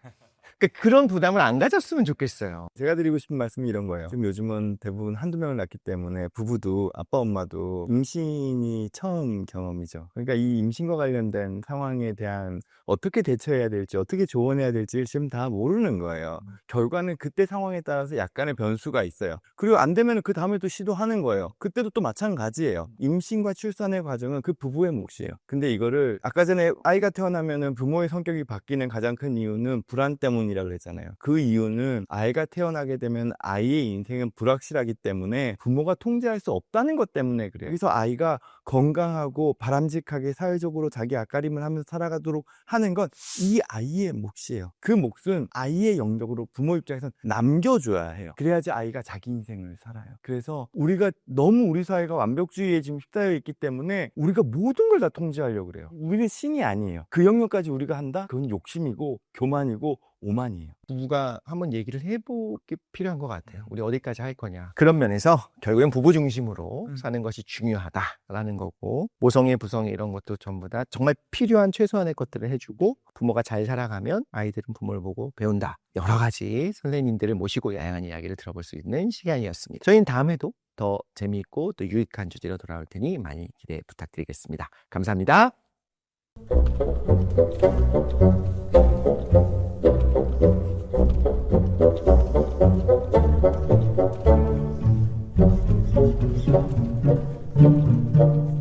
그러니까 그런 부담을 안 가졌으면 좋겠어요. 제가 드리고 싶은 말씀이 이런 거예요. 지금 요즘은 대부분 한두 명을 낳기 때문에 부부도 아빠 엄마도 임신이 처음 경험이죠. 그러니까 이 임신과 관련된 상황에 대한 어떻게 대처해야 될지 어떻게 조언해야 될지 지금 다 모르는 거예요. 결과는 그때 상황에 따라서 약간의 변수가 있어요. 그리고 안 되면 그 다음에 또 시도하는 거예요. 그때도 또 마찬가지예요. 임신과 출산의 과정은 그 부부의 몫이에요. 근데 이거를 아까 전에 아이가 태어나면은 부모의 성격이 바뀌는 가장 큰 이유는 불안 때문이라고 그랬잖아요. 그 이유는 아이가 태어나게 되면 아이의 인생은 불확실하기 때문에 부모가 통제할 수 없다는 것 때문에 그래요. 그래서 아이가 건강하고 바람직하게 사회적으로 자기 앞가림을 하면서 살아가도록 하는 건 이 아이의 몫이에요. 그 몫은 아이의 영역으로 부모 입장에선 남겨줘야 해요. 그래야지 아이가 자기 인생을 살아요. 그래서 우리가 너무 우리 사회가 완벽주의에 지금 휩싸여 있기 때문에 우리가 모든 걸 다 통제하려고 그래요. 우리는 신이 아니에요. 그 영역까지 우리가 한다? 그건 욕심이고 교만이고 오만이에요. 부부가 한번 얘기를 해보기 필요한 것 같아요. 우리 어디까지 할 거냐. 그런 면에서 결국엔 부부 중심으로 사는 것이 중요하다라는 거고, 모성애, 부성애 이런 것도 전부 다 정말 필요한 최소한의 것들을 해주고, 부모가 잘 살아가면 아이들은 부모를 보고 배운다. 여러 가지 선생님들을 모시고 다양한 이야기를 들어볼 수 있는 시간이었습니다. 저희는 다음에도 더 재미있고 또 유익한 주제로 돌아올 테니 많이 기대 부탁드리겠습니다. 감사합니다.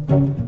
Thank you.